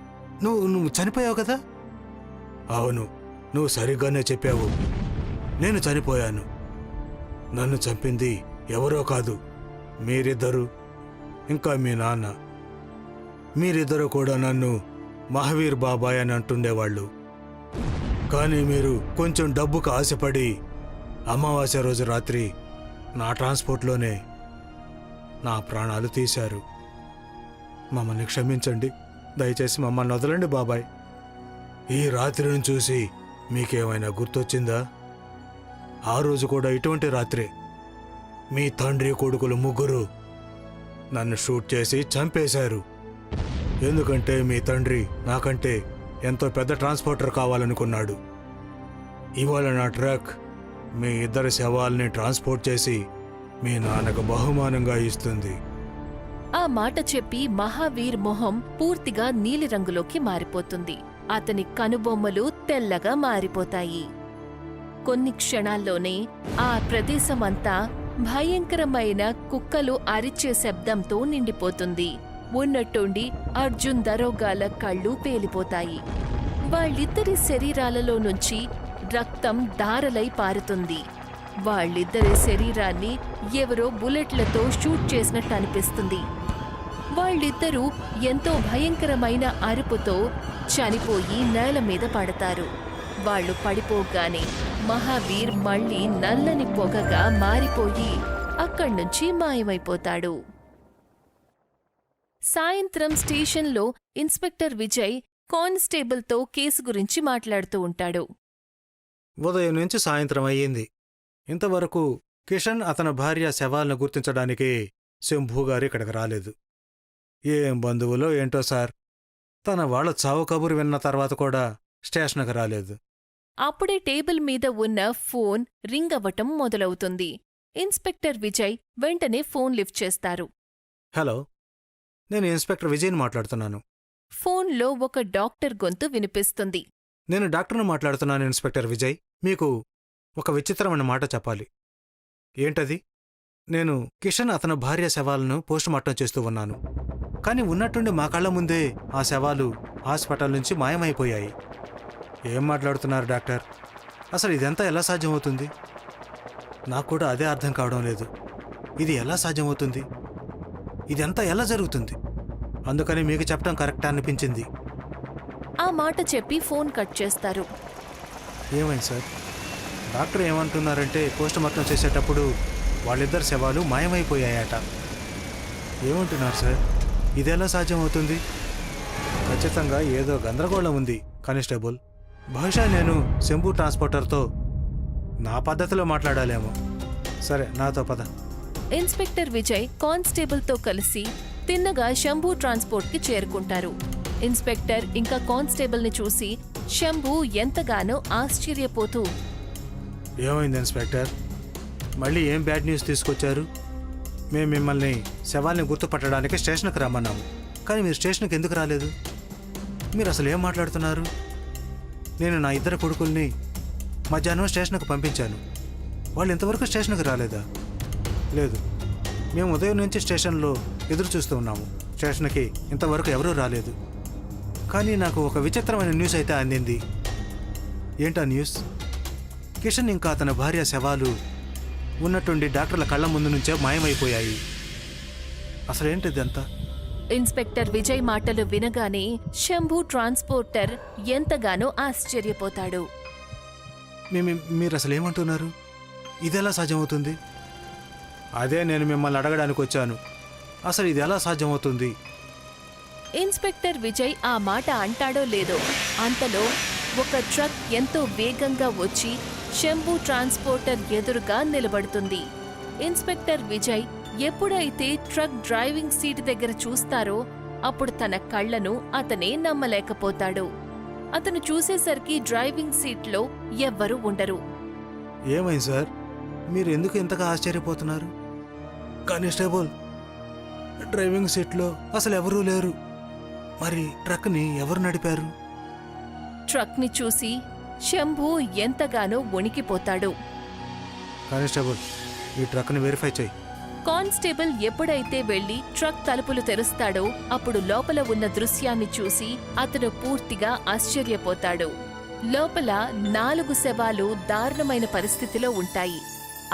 నువ్వు చనిపోయావు కదా? అవును, నువ్వు సరిగ్గానే చెప్పావు. నేను చనిపోయాను. నన్ను చంపింది ఎవరో కాదు, మీరిద్దరు ఇంకా మీ నాన్న. మీరిద్దరూ కూడా నన్ను మహావీర్ బాబాయ్ అని అంటుండేవాళ్ళు. కానీ మీరు కొంచెం డబ్బుకు ఆశపడి అమావాస్య రోజు రాత్రి నా ట్రాన్స్పోర్ట్లోనే నా ప్రాణాలు తీశారు. మమ్మల్ని క్షమించండి, దయచేసి మమ్మల్ని వదలండి బాబాయ్. ఈ రాత్రిని చూసి మీకేమైనా గుర్తొచ్చిందా? ఆ రోజు కూడా ఇటువంటి రాత్రే మీ తండ్రి కొడుకులు ముగ్గురు నన్ను షూట్ చేసి చంపేశారు. ఎందుకంటే మీ తండ్రి నాకంటే ఎంతో పెద్ద ట్రాన్స్పోర్టర్ కావాలనుకున్నాడు. ఇవాళ నా ట్రక్ మీ ఇద్దరి శవాల్ని ట్రాన్స్పోర్ట్ చేసి మీ నాన్నకు బహుమానంగా ఇస్తుంది. ఆ మాట చెప్పి మహావీర్ మొహం పూర్తిగా నీలిరంగులోకి మారిపోతుంది. అతని కనుబొమ్మలు తెల్లగా మారిపోతాయి. కొన్ని క్షణాల్లోనే ఆ ప్రదేశమంతా భయంకరమైన కుక్కలు అరిచే శబ్దంతో నిండిపోతుంది. ఉన్నట్టుండి అర్జున్ దరోగాల కళ్ళు పేలిపోతాయి. వాళ్ళిద్దరి శరీరాలలో నుంచి రక్తం ధారలై పారుతుంది. వాళ్ళిద్దరి శరీరాన్ని ఎవరో బుల్లెట్లతో షూట్ చేసినట్టు అనిపిస్తుంది. వాళ్ళిద్దరూ ఎంతో భయంకరమైన అరుపుతో చనిపోయి నేల మీద పడతారు. వాళ్ళు పడిపోగానే మహావీర్ మళ్ళీ నల్లని పొగగా మారిపోయి అక్కడ్నుంచి మాయమైపోతాడు. సాయంత్రం స్టేషన్లో ఇన్స్పెక్టర్ విజయ్ కానిస్టేబుల్తో కేసు గురించి మాట్లాడుతూ ఉంటాడు. ఉదయం నుంచి సాయంత్రం అయ్యింది. ఇంతవరకు కిషన్ అతని భార్య శవాలను గుర్తించడానికి శంభూ గారు ఇక్కడికి రాలేదు. ఏం బంధువులో ఏంటో సార్, తన వాళ్ళ చావు కబురు విన్న తర్వాత కూడా స్టేషన్కి రాలేదు. అప్పుడే టేబుల్ మీద ఉన్న ఫోన్ రింగ్ అవ్వటం మొదలవుతుంది. ఇన్స్పెక్టర్ విజయ్ వెంటనే ఫోన్ లిఫ్ట్ చేస్తారు. హలో, నేను ఇన్స్పెక్టర్ విజయ్ని మాట్లాడుతున్నాను. ఫోన్లో ఒక డాక్టర్ గొంతు వినిపిస్తుంది. నేను డాక్టర్ను మాట్లాడుతున్నాను ఇన్స్పెక్టర్ విజయ్. మీకు ఒక విచిత్రమైన మాట చెప్పాలి. ఏంటది? నేను కిషన్ అతని భార్య శవాలను పోస్టుమార్టం చేస్తూ ఉన్నాను. కానీ ఉన్నట్టుండి మా కళ్ల ముందే ఆ శవాలు హాస్పిటల్ నుంచి మాయమైపోయాయి. ఏం మాట్లాడుతున్నారు డాక్టర్? అసలు ఇదంతా ఎలా సాధ్యమవుతుంది? నాకు కూడా అదే అర్థం కావడం లేదు. ఇది ఎలా సాధ్యమవుతుంది? ఇదంతా ఎలా జరుగుతుంది? అందుకని మీకు చెప్పడం కరెక్ట్ అనిపించింది. ఆ మాట చెప్పి ఫోన్ కట్ చేస్తారు. ఏమైంది సార్? డాక్టర్ ఏమంటున్నారంటే పోస్టుమార్టం చేసేటప్పుడు వాళ్ళిద్దరు శవాలు మాయమైపోయాయట. ఏమంటున్నారు సార్? ఇదెలా సాధ్యమవుతుంది? ఖచ్చితంగా ఏదో గందరగోళం ఉంది కానిస్టేబుల్. బహుశా నేను శంభూ ట్రాన్స్పోర్టర్తో నా పద్ధతిలో మాట్లాడాలేమో. సరే, నాతో పద. ఇన్స్పెక్టర్ విజయ్ కానిస్టేబుల్తో కలిసి తిన్నగా శంభూ ట్రాన్స్పోర్ట్కి చేరుకుంటారు. ఇన్స్పెక్టర్ ఇంకా కానిస్టేబుల్ని చూసి శంభూ ఎంతగానో ఆశ్చర్యపోతూ, ఏమైంది ఇన్స్పెక్టర్? మళ్ళీ ఏం బ్యాడ్ న్యూస్ తీసుకొచ్చారు? మేము మిమ్మల్ని శవాల్ని గుర్తుపట్టడానికి స్టేషన్కి రమ్మన్నాము, కానీ మీరు స్టేషన్కి ఎందుకు రాలేదు? మీరు అసలు ఏం మాట్లాడుతున్నారు? నేను నా ఇద్దరు కొడుకుల్ని మధ్యాహ్నం స్టేషన్కి పంపించాను. వాళ్ళు ఇంతవరకు స్టేషన్కి రాలేదా? లేదు, మేము ఉదయం నుంచి స్టేషన్లో ఎదురు చూస్తూ ఉన్నాము. స్టేషన్కి ఇంతవరకు ఎవరూ రాలేదు. కానీ నాకు ఒక విచిత్రమైన న్యూస్ అయితే అందింది. ఏంటా న్యూస్? కిషన్ ఇంకా అతని భార్య శవాలు ఉన్నట్టుండి డాక్టర్ల కళ్ళ ముందు నుంచే మాయమైపోయాయి. అసలేంటిదంతా? ఇన్స్పెక్టర్ విజయ్ మాటలు వినగానే శంభూ ట్రాన్స్పోర్టర్ ఎంతగానో ఆశ్చర్యపోతాడు. మీరు అసలు ఏమంటున్నారు? ఇదెలా సాధ్యమవుతుంది? అదే నేను మిమ్మల్ని అడగడానికి వచ్చాను. అసలు ఇది ఎలా సాధ్యమవుతుంది? ఇన్స్పెక్టర్ విజయ్ ఆ మాట అంటాడో లేదో అంతలో ఒక ట్రక్ ఎంతో వేగంగా వచ్చి శంభూ ట్రాన్స్పోర్టర్ ఎదురుగా నిలబడుతుంది. ఇన్స్పెక్టర్ విజయ్ ఎప్పుడైతే ట్రక్ డ్రైవింగ్ సీట్ దగ్గర చూస్తారో అప్పుడు తన కళ్లను అతనే నమ్మలేకపోతాడు. అతను చూసేసరికి డ్రైవింగ్ సీట్లో ఎవ్వరూ ఉండరు. ఏమైంది సార్? మీరు ఎందుకు ఇంతగా ఆశ్చర్యపోతున్నారు? కానిస్టేబుల్, డ్రైవింగ్ సీట్లో అసలు ఎవరూ లేరు. మరి ట్రక్ని ఎవరు నడిపారు? ట్రక్ని చూసి శంభు ఎంతగానో వణికిపోతాడు. కానిస్టేబుల్, ఈ ట్రక్ని వెరిఫై చేయి. కానిస్టేబుల్ ఎప్పుడైతే వెళ్లి ట్రక్ తలుపులు తెరుస్తాడో అప్పుడు లోపల ఉన్న దృశ్యాన్ని చూసి అతను పూర్తిగా ఆశ్చర్యపోతాడు. లోపల 4 శవాలు దారుణమైన పరిస్థితిలో ఉంటాయి.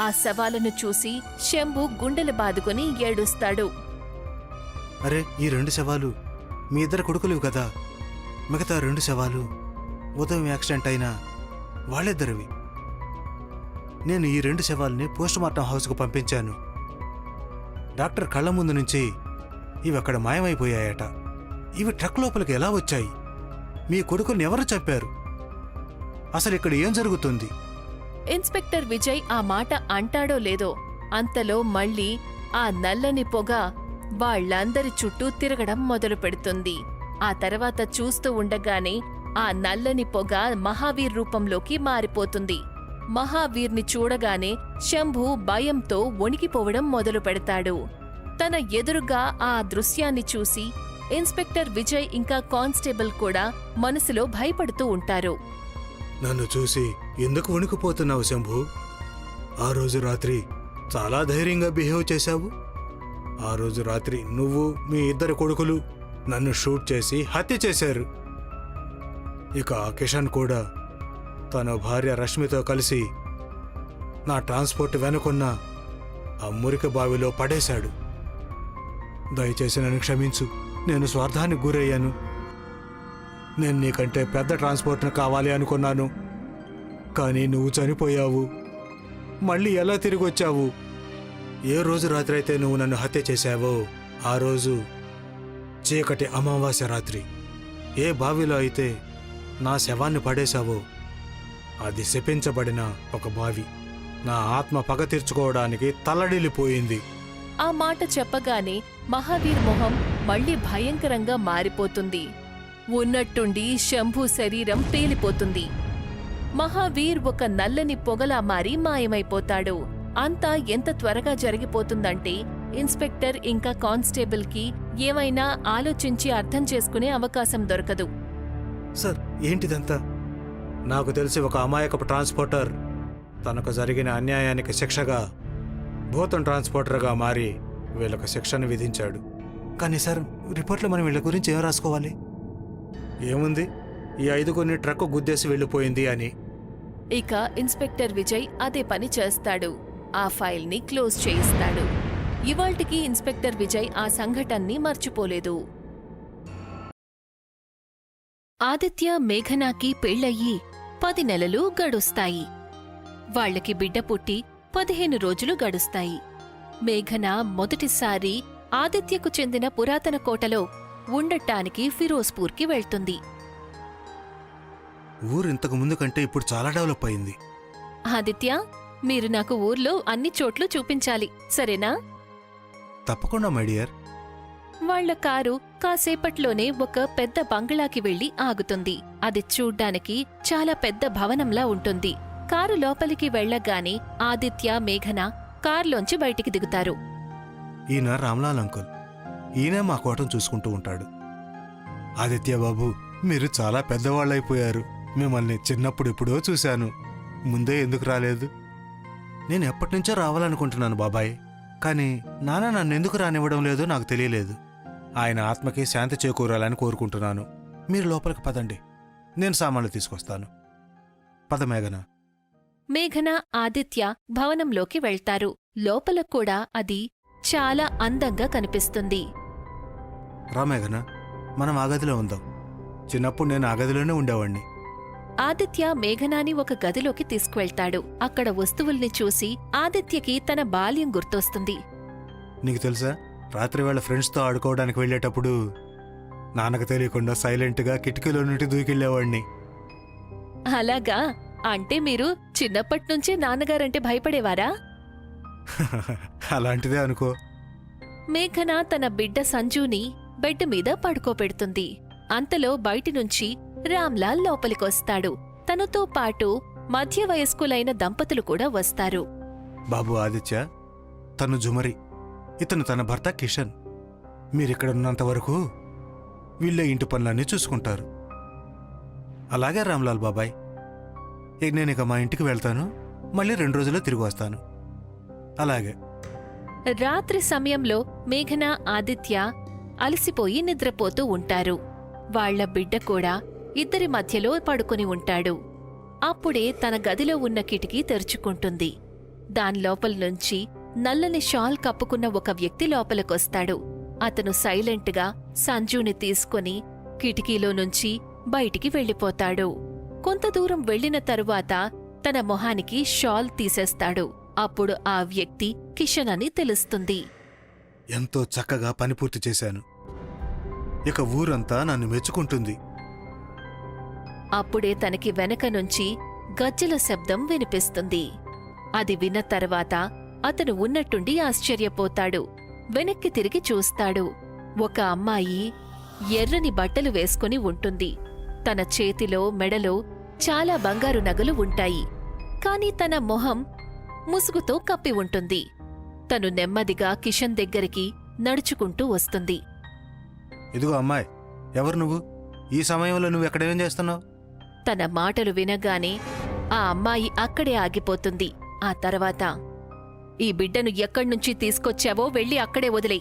ఆ శవాలను చూసి శంభు గుండెలు బాదుకుని ఏడుస్తాడు. అరే, ఈ 2 శవాలు మీ ఇద్దరు కొడుకులు కదా. మిగతా 2 శవాలు ఉదయం యాక్సిడెంట్ అయినా వాళ్ళిద్దరివి. నేను ఈ 2 శవాల్ని పోస్టుమార్టం హౌస్కు పంపించాను. డాక్టర్ కళ్ళ ముందు నుంచి ఇవి అక్కడ మాయమైపోయాయట. ఇవి ట్రక్ లోపలికి ఎలా వచ్చాయి? మీ కొడుకుల్ని ఎవరు చెప్పారు? అసలు ఇక్కడ ఏం జరుగుతుంది? ఇన్స్పెక్టర్ విజయ్ ఆ మాట అంటాడో లేదో అంతలో మళ్ళీ ఆ నల్లని పొగ వాళ్ళందరి చుట్టూ తిరగడం మొదలు పెడుతుంది. ఆ తర్వాత చూస్తూ ఉండగానే ఆ నల్లని పొగ మహావీర్ రూపంలోకి మారిపోతుంది. మహావీర్ని చూడగానే శంభు భయంతో వణికిపోవడం మొదలు పెడతాడు. తన ఎదురుగా ఆ దృశ్యాన్ని చూసి ఇన్స్పెక్టర్ విజయ్ ఇంకా కానిస్టేబుల్ కూడా మనసులో భయపడుతూ ఉంటారు. నన్ను చూసి ఎందుకు వణికిపోతున్నావు శంభు? ఆ రోజు రాత్రి చాలా ధైర్యంగా బిహేవ్ చేశావు. ఆ రోజు రాత్రి నువ్వు, మీ 2 కొడుకులు నన్ను షూట్ చేసి హత్య చేశారు. ఇక ఆ కిషన్ కూడా తన భార్య రష్మితో కలిసి నా ట్రాన్స్పోర్ట్ వెనుకున్న ఆ మురికి బావిలో పడేశాడు. దయచేసి నన్ను క్షమించు. నేను స్వార్థానికి గురయ్యాను. నేను నీకంటే పెద్ద ట్రాన్స్పోర్ట్ను కావాలి అనుకున్నాను. కానీ నువ్వు చనిపోయావు. మళ్ళీ ఎలా తిరిగి వచ్చావు? ఏ రోజు రాత్రి అయితే నువ్వు నన్ను హత్య చేశావో ఆ రోజు చీకటి అమావాస్య రాత్రి. ఏ బావిలో అయితే నా శవాన్ని పడేశావో అది శపించబడిన ఒక బావి. నా ఆత్మ పగ తీర్చుకోవడానికి తల్లడిల్లిపోయింది. ఆ మాట చెప్పగానే మహావీర్ మొహం మళ్ళీ భయంకరంగా మారిపోతుంది. ఉన్నట్టుండి శంభు శరీరం పేలిపోతుంది. మహావీర్ ఒక నల్లని పొగలా మారి మాయమైపోతాడు. అంతా ఎంత త్వరగా జరిగిపోతుందంటే ఇన్స్పెక్టర్ ఇంకా కానిస్టేబుల్కి ఏమైనా ఆలోచించి అర్థం చేసుకునే అవకాశం దొరకదు. సార్, ఏంటిదంతా? నాకు తెలిసి ఒక అమాయకపు ట్రాన్స్పోర్టర్ తనకు జరిగిన అన్యాయానికి శిక్షగా భూతం ట్రాన్స్పోర్టర్గా మారి వీళ్ళకు శిక్షను విధించాడు. కానీ సార్, రిపోర్ట్లో మనం వీళ్ళ గురించి ఏం రాసుకోవాలి? ఏముంది, ఈ 5 ట్రక్ గుద్దేసి వెళ్ళిపోయింది అని. ఇక ఇన్స్పెక్టర్ విజయ్ అదే పని చేస్తాడు. ఆ ఫైల్ని క్లోజ్ చేయిస్తాడు. ఇవాల్టికి ఇన్స్పెక్టర్ విజయ్ ఆ సంఘటన్ని మర్చిపోలేదు. ఆదిత్య, మేఘనాకి పెళ్లయ్యి 10 నెలలు గడుస్తాయి. వాళ్లకి బిడ్డ పుట్టి 15 రోజులు గడుస్తాయి. మేఘన మొదటిసారి ఆదిత్యకు చెందిన పురాతన కోటలో ఉండటానికి ఫిరోజ్పూర్కి వెళ్తుంది. ఊరు ఇంతకు ముందు కంటే ఇప్పుడు చాలా డెవలప్ అయింది. ఆదిత్య, మీరు నాకు ఊర్లో అన్ని చోట్లు చూపించాలి, సరేనా? తప్పకుండా మై డియర్. వాళ్ల కారు కాసేపట్లోనే ఒక పెద్ద బంగ్లాకి వెళ్లి ఆగుతుంది. అది చూడ్డానికి చాలా పెద్ద భవనంలా ఉంటుంది. కారు లోపలికి వెళ్లగానే ఆదిత్య, మేఘన కార్లోంచి బయటికి దిగుతారు. ఈయన రామ్లాల్ అంకుల్. ఈయనే మా కోటను చూసుకుంటూ ఉంటాడు. ఆదిత్య బాబు, మీరు చాలా పెద్దవాళ్ళైపోయారు. మిమ్మల్ని చిన్నప్పుడు ఎప్పుడో చూశాను. ముందే ఎందుకు రాలేదు? నేను ఎప్పటినుంచో రావాలనుకుంటున్నాను బాబాయ్. కానీ నాన్న నన్ను ఎందుకు రానివ్వడం లేదో నాకు తెలియలేదు. ఆయన ఆత్మకి శాంతి చేకూరాలని కోరుకుంటున్నాను. మీరు లోపలికి పదండి, నేను సామాన్లు తీసుకొస్తాను. పద మేఘన. మేఘన, ఆదిత్య భవనంలోకి వెళ్తారు. లోపల కూడా అది చాలా అందంగా కనిపిస్తుంది. రా మేఘన, మనం ఆ గదిలో ఉందాం. చిన్నప్పుడు నేను ఆ గదిలోనే ఉండేవాణ్ణి. ఆదిత్య మేఘనాని ఒక గదిలోకి తీసుకువెళ్తాడు. అక్కడ వస్తువుల్ని చూసి ఆదిత్యకి తన బాల్యం గుర్తొస్తుంది. నీకు తెలుసా, రాత్రి వాళ్ళ ఫ్రెండ్స్తో ఆడుకోవడానికి వెళ్ళేటప్పుడు నాన్నకు తెలియకుండా సైలెంట్గా కిటికీలో నుండి దూకెళ్ళేవాడిని. అలాగా? అంటే మీరు చిన్నప్పట్నుంచే నాన్నగారంటే భయపడేవారా? అలాంటిదే అనుకో. మేఘన తన బిడ్డ సంజుని బెడ్ మీద పడుకోబెడుతుంది. అంతలో బయటినుంచి రామ్లాల్ లోపలికొస్తాడు. తనతో పాటు మధ్య వయస్కులైన దంపతులు కూడా వస్తారు. బాబు ఆదిత్య, తను జుమరి, ఇతను తన భర్త కిషన్. మీరిక్కడ ఉన్నంత వరకు వీళ్ళే ఇంటి పనులన్నీ చూసుకుంటారు. అలాగే రామ్లాల్ బాబాయ్, నేను ఇక మా ఇంటికి వెళ్తాను. మళ్ళీ 2 రోజుల్లో తిరిగి వస్తాను. అలాగే. రాత్రి సమయంలో మేఘన, ఆదిత్య అలసిపోయి నిద్రపోతూ ఉంటారు. వాళ్ల బిడ్డ కూడా ఇద్దరి మధ్యలో పడుకుని ఉంటాడు. అప్పుడే తన గదిలో ఉన్న కిటికీ తెరుచుకుంటుంది. దాని లోపల నుంచి నల్లని షాల్ కప్పుకున్న ఒక వ్యక్తి లోపలికొస్తాడు. అతను సైలెంట్గా సంజుని తీసుకుని కిటికీలో నుంచి బయటికి వెళ్ళిపోతాడు. కొంత దూరం వెళ్లిన తరువాత తన మొహానికి షాల్ తీసేస్తాడు. అప్పుడు ఆ వ్యక్తి కిషన్ అని తెలుస్తుంది. ఎంతో చక్కగా పని పూర్తి చేశాను. ఇక ఊరంతా నన్ను మెచ్చుకుంటుంది. అప్పుడే తనకి వెనక నుంచి గజ్జెల శబ్దం వినిపిస్తుంది. అది విన్న తర్వాత అతను ఉన్నట్టుండి ఆశ్చర్యపోతాడు. వెనక్కి తిరిగి చూస్తాడు. ఒక అమ్మాయి ఎర్రని బట్టలు వేసుకుని ఉంటుంది. తన చేతిలో, మెడలో చాలా బంగారు నగలు ఉంటాయి. కాని తన మొహం ముసుగుతో కప్పి ఉంటుంది. తను నెమ్మదిగా కిషన్ దగ్గరికి నడుచుకుంటూ వస్తుంది. ఇదిగో అమ్మాయి, ఎవరు నువ్వు? ఈ సమయంలో నువ్వు ఎక్కడేం చేస్తున్నావు? తన మాటలు వినగానే ఆ అమ్మాయి అక్కడే ఆగిపోతుంది. ఆ తర్వాత, ఈ బిడ్డను ఎక్కడ్నుంచి తీసుకొచ్చావో వెళ్ళి అక్కడే వదిలే.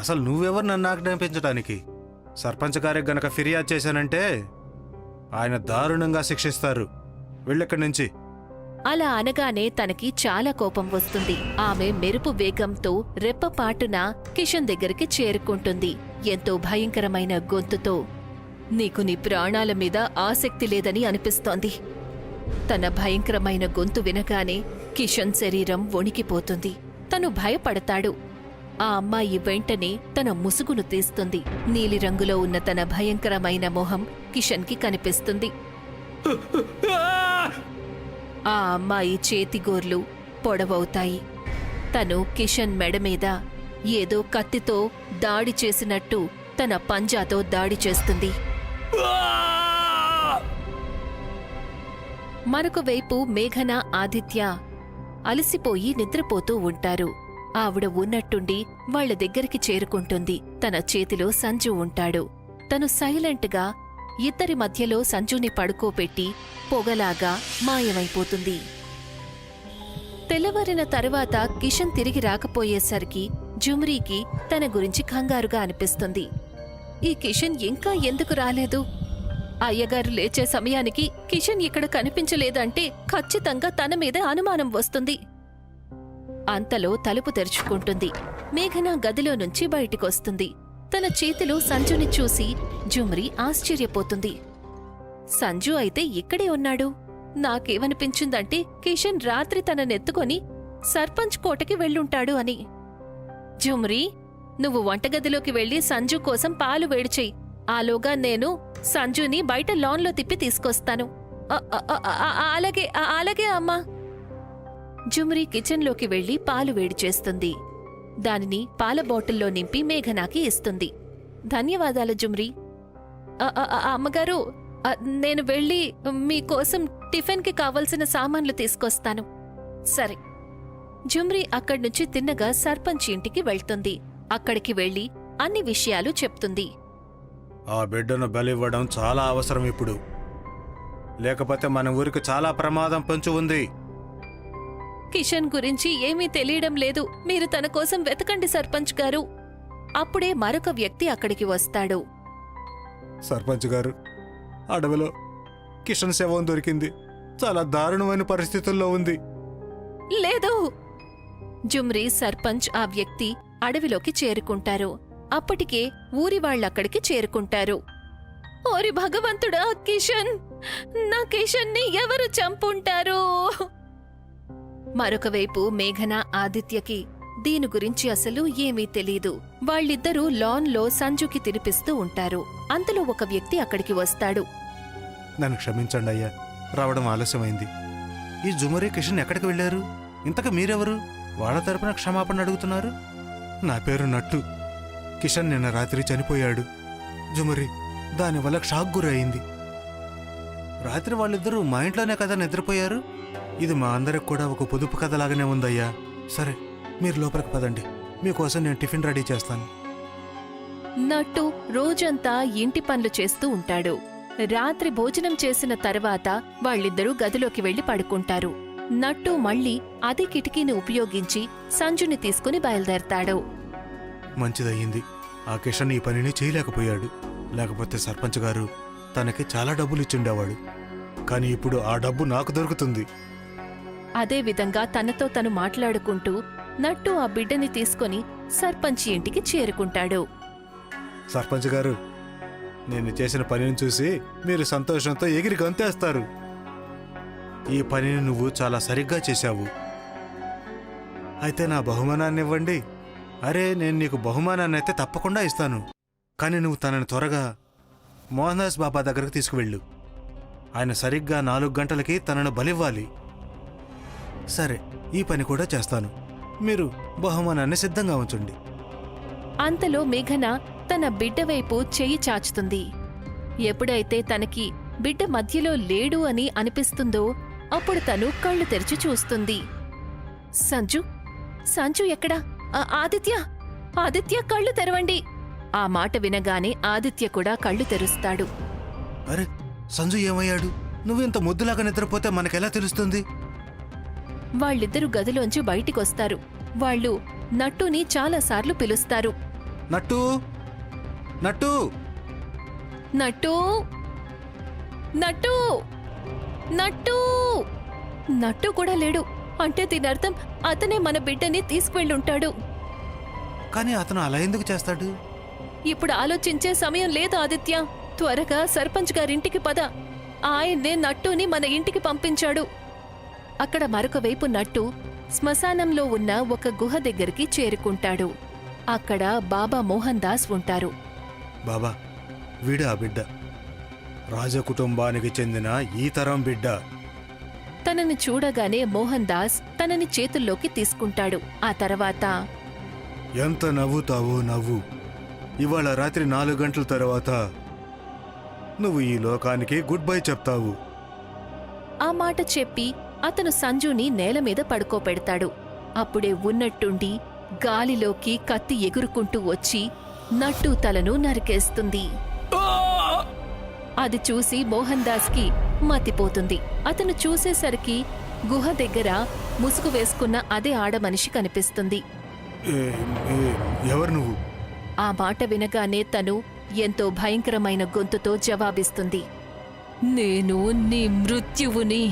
అసలు నువ్వెవరు నన్ను ఆజ్ఞాపించటానికి? సర్పంచ్ గారికి గనక ఫిర్యాదు చేశానంటే ఆయన దారుణంగా శిక్షిస్తారు. వెళ్ళెక్కడి నుంచి. అలా అనగానే తనకి చాలా కోపం వస్తుంది. ఆమె మెరుపు వేగంతో రెప్పపాటున కిషన్ దగ్గరికి చేరుకుంటుంది. ఎంతో భయంకరమైన గొంతుతో, నీకు నీ ప్రాణాల మీద ఆసక్తి లేదని అనిపిస్తోంది. తన భయంకరమైన గొంతు వినగానే కిషన్ శరీరం వణికిపోతుంది. తను భయపడతాడు. ఆ అమ్మాయి వెంటనే తన ముసుగును తీస్తుంది. నీలిరంగులో ఉన్న తన భయంకరమైన మొహం కిషన్కి కనిపిస్తుంది. ఆ అమ్మాయి చేతిగోర్లు పొడవవుతాయి. తను కిషన్ మెడ మీద ఏదో కత్తితో దాడి చేసినట్టు తన పంజాతో దాడి చేస్తుంది. మరొక వైపు మేఘన, ఆదిత్య అలసిపోయి నిద్రపోతూ ఉంటారు. ఆవిడ ఉన్నట్టుండి వాళ్ల దగ్గరికి చేరుకుంటుంది. తన చేతిలో సంజు ఉంటాడు. తను సైలెంట్గా ఇద్దరి మధ్యలో సంజుని పడుకోపెట్టి పొగలాగా మాయమైపోతుంది. తెల్లవారిన తరువాత కిషన్ తిరిగి రాకపోయేసరికి జుమ్రీకి తన గురించి కంగారుగా అనిపిస్తుంది. ఈ కిషన్ ఇంకా ఎందుకు రాలేదు? అయ్యగారు లేచే సమయానికి కిషన్ ఇక్కడ కనిపించలేదంటే ఖచ్చితంగా తన మీద అనుమానం వస్తుంది. అంతలో తలుపు తెరుచుకుంటుంది. మేఘన గదిలో నుంచి బయటికొస్తుంది. తన చేతిలో సంజుని చూసి జుమ్రీ ఆశ్చర్యపోతుంది. సంజు అయితే ఇక్కడే ఉన్నాడు. నాకేమనిపించిందంటే కిషన్ రాత్రి తననెత్తుకొని సర్పంచ్ కోటకి వెళ్ళుంటాడు అని. జుమ్రీ, నువ్వు వంటగదిలోకి వెళ్లి సంజు కోసం పాలు వేడిచెయ్యి. ఆలోగా నేను సంజుని బయట లాన్లో తిప్పి తీసుకొస్తాను. అలాగే అమ్మా. జుమ్రీ కిచెన్లోకి వెళ్లి పాలు వేడి చేస్తుంది. దానిని పాల బాటిల్లో నింపి మేఘనాకి ఇస్తుంది. ధన్యవాదాలు జుమ్రీ. అమ్మగారు, నేను వెళ్ళి మీకోసం టిఫిన్కి కావలసిన సామాన్లు తీసుకొస్తాను. సరే. జుమ్రీ అక్కడ్నుంచి తిన్నగా సర్పంచ్ ఇంటికి వెళ్తుంది. అక్కడికి వెళ్లి అన్ని విషయాలు చెప్తుంది. ఆ బిడ్డను బలివ్వడం చాలా అవసరం ఇప్పుడు. లేకపోతే మన ఊరికి చాలా ప్రమాదం పొంచి ఉంది. కిషన్ గురించి ఏమీ తెలియడం లేదు. మీరు తన కోసం వెతకండి సర్పంచ్ గారు. అప్పుడే మరొక వ్యక్తి అక్కడికి వస్తాడు. సర్పంచ్ గారు, అడవిలో కిషన్ శవం దొరికింది. చాలా దారుణమైన పరిస్థితుల్లో ఉంది. లేదు. జుమ్రీ, సర్పంచ్, ఆ వ్యక్తి అడవిలోకి చేరుకుంటారు. అప్పటికే ఊరి వాళ్ళక్కడికి చేరుకుంటారు. ఓరి భగవంతుడా, కిషన్! నా కిషన్ని ఎవరు చంపుంటారు? మరొకవైపు మేఘన, ఆదిత్యకి దీని గురించి అసలు ఏమీ తెలీదు. వాళ్ళిద్దరూ లాన్లో సంజుకి తినిపిస్తూ ఉంటారు. అంతలో ఒక వ్యక్తి అక్కడికి వస్తాడు. నన్ను క్షమించండి అయ్యా, రావడం ఆలస్యమైంది. ఈ జుమరీ, కిషన్ ఎక్కడికి వెళ్లారు? ఇంతకు మీరెవరు? వాళ్ళ తరపున క్షమాపణ అడుగుతున్నారు. నా పేరు నట్టు. కిషన్ నిన్న రాత్రి చనిపోయాడు. జుమరీ దానివల్ల షాక్ గురయింది. రాత్రి వాళ్ళిద్దరూ మా ఇంట్లోనే కదా నిద్రపోయారు. ఇది మా అందరికి కూడా ఒక పొదుపు కథలాగానే ఉందయ్యా. సరే, మీరు లోపలికి పదండి. మీకోసం నేను టిఫిన్ రెడీ చేస్తాను. నట్టు రోజంతా ఇంటి పనులు చేస్తూ ఉంటాడు. రాత్రి భోజనం చేసిన తర్వాత వాళ్ళిద్దరూ గదిలోకి వెళ్లి పడుకుంటారు. నట్టు మళ్ళీ అదే కిటికీని ఉపయోగించి సంజుని తీసుకుని బయలుదేరతాడు. మంచిదయ్యింది, ఆ కిషన్ ఈ పనిని చేయలేకపోయాడు. లేకపోతే సర్పంచ్ గారు తనకి చాలా డబ్బులు ఇచ్చిండేవాడు. కానీ ఇప్పుడు ఆ డబ్బు నాకు దొరుకుతుంది. అదే విధంగా తనతో తను మాట్లాడుకుంటూ నట్టు ఆ బిడ్డని తీసుకుని సర్పంచ్ ఇంటికి చేరుకుంటాడు. సర్పంచ్ గారు, నేను చేసిన పనిని చూసి మీరు సంతోషంతో ఎగిరి గంతేస్తారు. ఈ పనిని నువ్వు చాలా సరిగ్గా చేశావు. అయితే నా బహుమానాన్ని ఇవ్వండి. అరే, నేను నీకు బహుమానాన్ని అయితే తప్పకుండా ఇస్తాను. కానీ నువ్వు తనని త్వరగా మోహన్ దాస్ బాబా దగ్గరకు తీసుకువెళ్ళు. ఆయన సరిగ్గా 4 గంటలకి తనను బలివ్వాలి. సరే, ఈ పని కూడా చేస్తాను. మీరు బహుమానాన్ని సిద్ధంగా ఉంచండి. అంతలో మేఘన తన బిడ్డ వైపు చెయ్యి చాచుతుంది. ఎప్పుడైతే తనకి బిడ్డ మధ్యలో లేడు అని అనిపిస్తుందో అప్పుడు తను కళ్ళు తెరిచి చూస్తుంది. సంజు, సంజు ఎక్కడా? ఆదిత్య, ఆదిత్య, కళ్ళు తెరవండి. ఆ మాట వినగానే ఆదిత్య కూడా కళ్ళు తెరుస్తాడు. అరే, సంజు ఏమయ్యాడు? నువ్వింత ముద్దులాగా నిద్రపోతే మనకెలా తెలుస్తుంది? వాళ్ళిద్దరూ గదిలోంచి బయటికొస్తారు. వాళ్ళు నట్టుని చాలాసార్లు పిలుస్తారు. నట్టు, నట్టు, నట్టూ, నట్టూ, నట్టూ. నట్టు కూడా లేడు. అంటే దీనర్థం అతనే మన బిడ్డని తీసుకువెళ్ళుంటాడు. కానీ అతను అలా ఎందుకు చేస్తాడు? ఇప్పుడు ఆలోచించే సమయం లేదు ఆదిత్య. త్వరగా సర్పంచ్ గారింటికి పద. ఆయన్నే నట్టుని మన ఇంటికి పంపించాడు. అక్కడ మరొక వైపు నట్టు శ్మశానంలో ఉన్న ఒక గుహ దగ్గరికి చేరుకుంటాడు. అక్కడ బాబా మోహన్ దాస్ ఉంటారు. బాబా, వీడు ఆ బిడ్డ, రాజకుటుంబానికి చెందిన ఈ తరం బిడ్డ. తనని చూడగానే మోహన్ దాస్ తనని చేతుల్లోకి తీసుకుంటాడు. ఆ తర్వాత, ఎంత నవ్వుతావో నవ్వు. ఇవాళ రాత్రి 4 గంటల తర్వాత నువ్వు ఈ లోకానికి గుడ్ బై చెప్తావు. ఆ మాట చెప్పి అతను సంజుని నేల మీద పడుకోపెడతాడు. అప్పుడే ఉన్నట్టుండి గాలిలోకి కత్తి ఎగురుకుంటూ వచ్చి నట్టు తలను నరికేస్తుంది. అది చూసి మోహన్ దాస్కి మతిపోతుంది. అతను చూసేసరికి గుహ దగ్గర ముసుగు వేసుకున్న అదే ఆడమనిషి కనిపిస్తుంది. ఎవరు నువ్వు? ఆ మాట వినగానే తను ఎంతో భయంకరమైన గొంతుతో జవాబిస్తుంది. నేను నీ మృత్యువుని,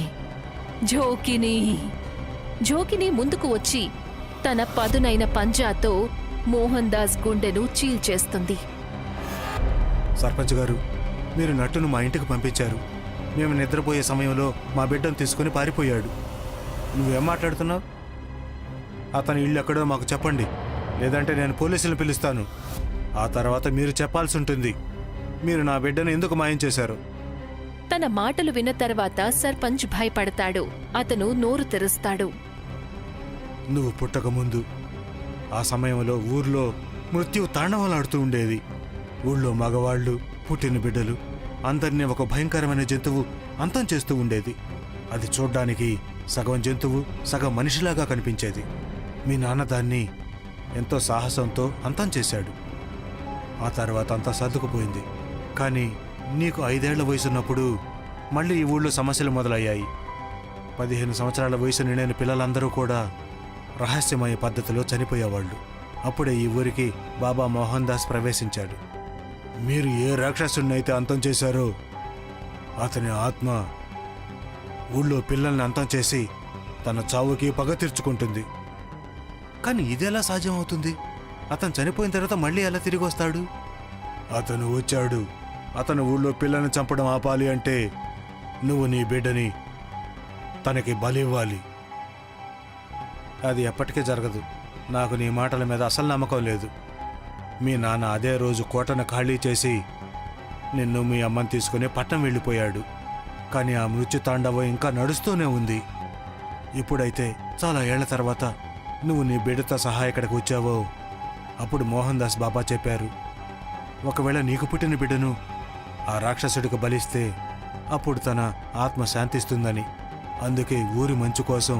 జోకిని. జోకిని ముందుకు వచ్చి తన పదునైన పంజాతో మోహన్ దాస్ గుండెను చీల్చేస్తుంది. సర్పంచ్ గారు, మీరు నట్టును మా ఇంటికి పంపించారు. మేము నిద్రపోయే సమయంలో మా బిడ్డను తీసుకుని పారిపోయాడు. నువ్వేం మాట్లాడుతున్నావు? అతని ఇల్లు ఎక్కడో మాకు చెప్పండి, లేదంటే నేను పోలీసులు పిలుస్తాను. ఆ తర్వాత మీరు చెప్పాల్సి ఉంటుంది, మీరు నా బిడ్డను ఎందుకు మాయం చేశారు. తన మాటలు విన్న తర్వాత సర్పంచ్ భయపడతాడు. అతను నోరు తెరుస్తాడు. నువ్వు పుట్టకముందు ఆ సమయంలో ఊర్లో మృత్యువు తాండవలాడుతూ ఉండేది. ఊళ్ళో మగవాళ్ళు, పుట్టిన బిడ్డలు అందరినీ ఒక భయంకరమైన జంతువు అంతం చేస్తూ ఉండేది. అది చూడ్డానికి సగం జంతువు, సగం మనిషిలాగా కనిపించేది. మీ నాన్న దాన్ని ఎంతో సాహసంతో అంతం చేశాడు. ఆ తర్వాత అంతా సర్దుకుపోయింది. కానీ నీకు 5 ఏళ్ల వయసున్నప్పుడు మళ్ళీ ఈ ఊళ్ళో సమస్యలు మొదలయ్యాయి. 15 సంవత్సరాల వయసు నిండిన పిల్లలందరూ కూడా రహస్యమయ పద్ధతిలో చనిపోయేవాళ్ళు. అప్పుడే ఈ ఊరికి బాబా మోహన్ దాస్ ప్రవేశించాడు. మీరు ఏ రాక్షసుడినైతే అంతం చేశారో అతని ఆత్మ ఊళ్ళో పిల్లల్ని అంతం చేసి తన చావుకి పగ తీర్చుకుంటుంది. కానీ ఇదెలా సాధ్యమవుతుంది? అతను చనిపోయిన తర్వాత మళ్ళీ ఎలా తిరిగి వస్తాడు? అతను వచ్చాడు. అతను ఊళ్ళో పిల్లల్ని చంపడం ఆపాలి అంటే నువ్వు నీ బిడ్డని తనకి బలివ్వాలి. అది ఎప్పటికీ జరగదు. నాకు నీ మాటల మీద అసలు నమ్మకం లేదు. మీ నాన్న అదే రోజు కోటను ఖాళీ చేసి నిన్ను, మీ అమ్మని తీసుకుని పట్నం వెళ్ళిపోయాడు. కానీ ఆ మృత్యు తాండవం ఇంకా నడుస్తూనే ఉంది. ఇప్పుడైతే చాలా ఏళ్ల తర్వాత నువ్వు నీ బిడ్డతో సహా ఇక్కడికి వచ్చావో అప్పుడు మోహన్ దాస్ బాబా చెప్పారు, ఒకవేళ నీకు పుట్టిన బిడ్డను ఆ రాక్షసుడికి బలిస్తే అప్పుడు తన ఆత్మ శాంతిస్తుందని. అందుకే ఊరి మంచు కోసం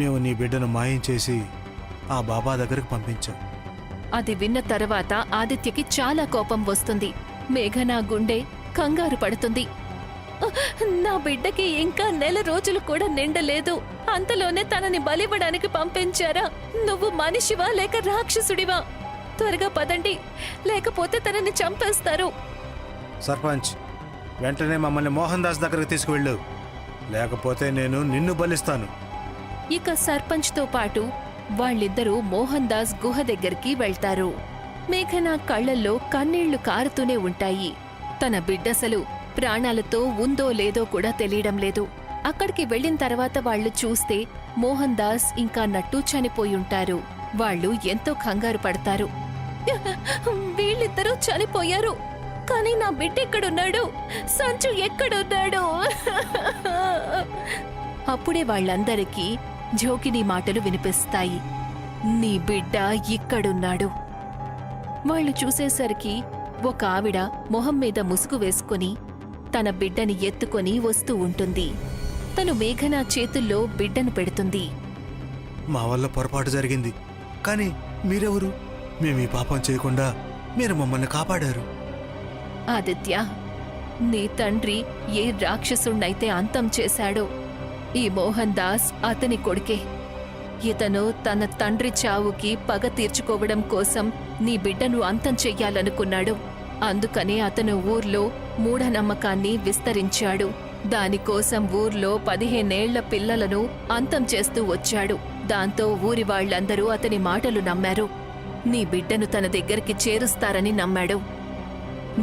మేము నీ బిడ్డను మాయం చేసి ఆ బాబా దగ్గరకు పంపించాం. అది విన్న తర్వాత ఆదిత్యకి చాలా కోపం వస్తుంది. మేఘన గుండె కంగారు పడుతుంది. నా బిడ్డకి ఇంకా 1 నెల రోజులు కూడా నిండలేదు, అంతలోనే తనని బలివ్వడానికి పంపించారా? నువ్వు మనిషివా లేక రాక్షసుడివా? త్వరగా పదండి, లేకపోతే తనని చంపేస్తారు. సర్పంచ్, వెంటనే మమ్మల్ని మోహన్ దాస్ దగ్గరకు తీసుకువెళ్ళు, లేకపోతే నేను నిన్ను బలిస్తాను. ఇక సర్పంచ్తో పాటు వాళ్ళిద్దరూ మోహన్ దాస్ గుహ దగ్గరికి వెళ్తారు. మేఘన కళ్ళల్లో కన్నీళ్లు కారుతూనే ఉంటాయి. తన బిడ్డసలు ప్రాణాలతో ఉందో లేదో కూడా తెలియడం లేదు. అక్కడికి వెళ్లిన తర్వాత వాళ్ళు చూస్తే మోహన్ దాస్ ఇంకా నట్టు చనిపోయుంటారు. వాళ్ళు ఎంతో కంగారు పడతారు. వీళ్ళిద్దరూ చనిపోయారు, కానీ నా బిడ్డ ఎక్కడున్నాడు? సంచు ఎక్కడున్నాడు? అప్పుడే వాళ్ళందరికీ జోకిని మాటలు వినిపిస్తాయి. నీ బిడ్డ ఇక్కడున్నాడు. వాళ్ళు చూసేసరికి ఒక ఆవిడ మొహం మీద ముసుగు వేసుకుని తన బిడ్డని ఎత్తుకొని వస్తూ ఉంటుంది. తను మేఘన చేతుల్లో బిడ్డను పెడుతుంది. మా వల్ల పొరపాటు జరిగింది, కానీ మీరెవరు? మేము ఈ పాపం చేయకుండా మీరు మమ్మల్ని కాపాడారు. ఆదిత్య, నీ తండ్రి ఏ రాక్షసుణ్ణైతే అంతం చేశాడో ఈ మోహన్ దాస్ అతని కొడుకే. ఇతను తన తండ్రి చావుకి పగ తీర్చుకోవడం కోసం నీ బిడ్డను అంతం చెయ్యాలనుకున్నాడు. అందుకనే అతను ఊర్లో మూఢనమ్మకాన్ని విస్తరించాడు. దానికోసం ఊర్లో 15 ఏళ్ల పిల్లలను అంతం చేస్తూ వచ్చాడు. దాంతో ఊరి వాళ్లందరూ అతని మాటలు నమ్మారు. నీ బిడ్డను తన దగ్గరికి చేరుస్తారని నమ్మాడు.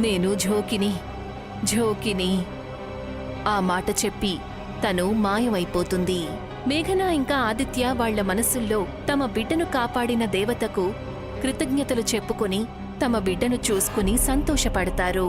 నేను ఝోకిని ఆ మాట చెప్పి తను మాయమైపోతుంది. మేఘన ఇంకా ఆదిత్య వాళ్ల మనసుల్లో తమ బిడ్డను కాపాడిన దేవతకు కృతజ్ఞతలు చెప్పుకొని తమ బిడ్డను చూసుకుని సంతోషపడతారు.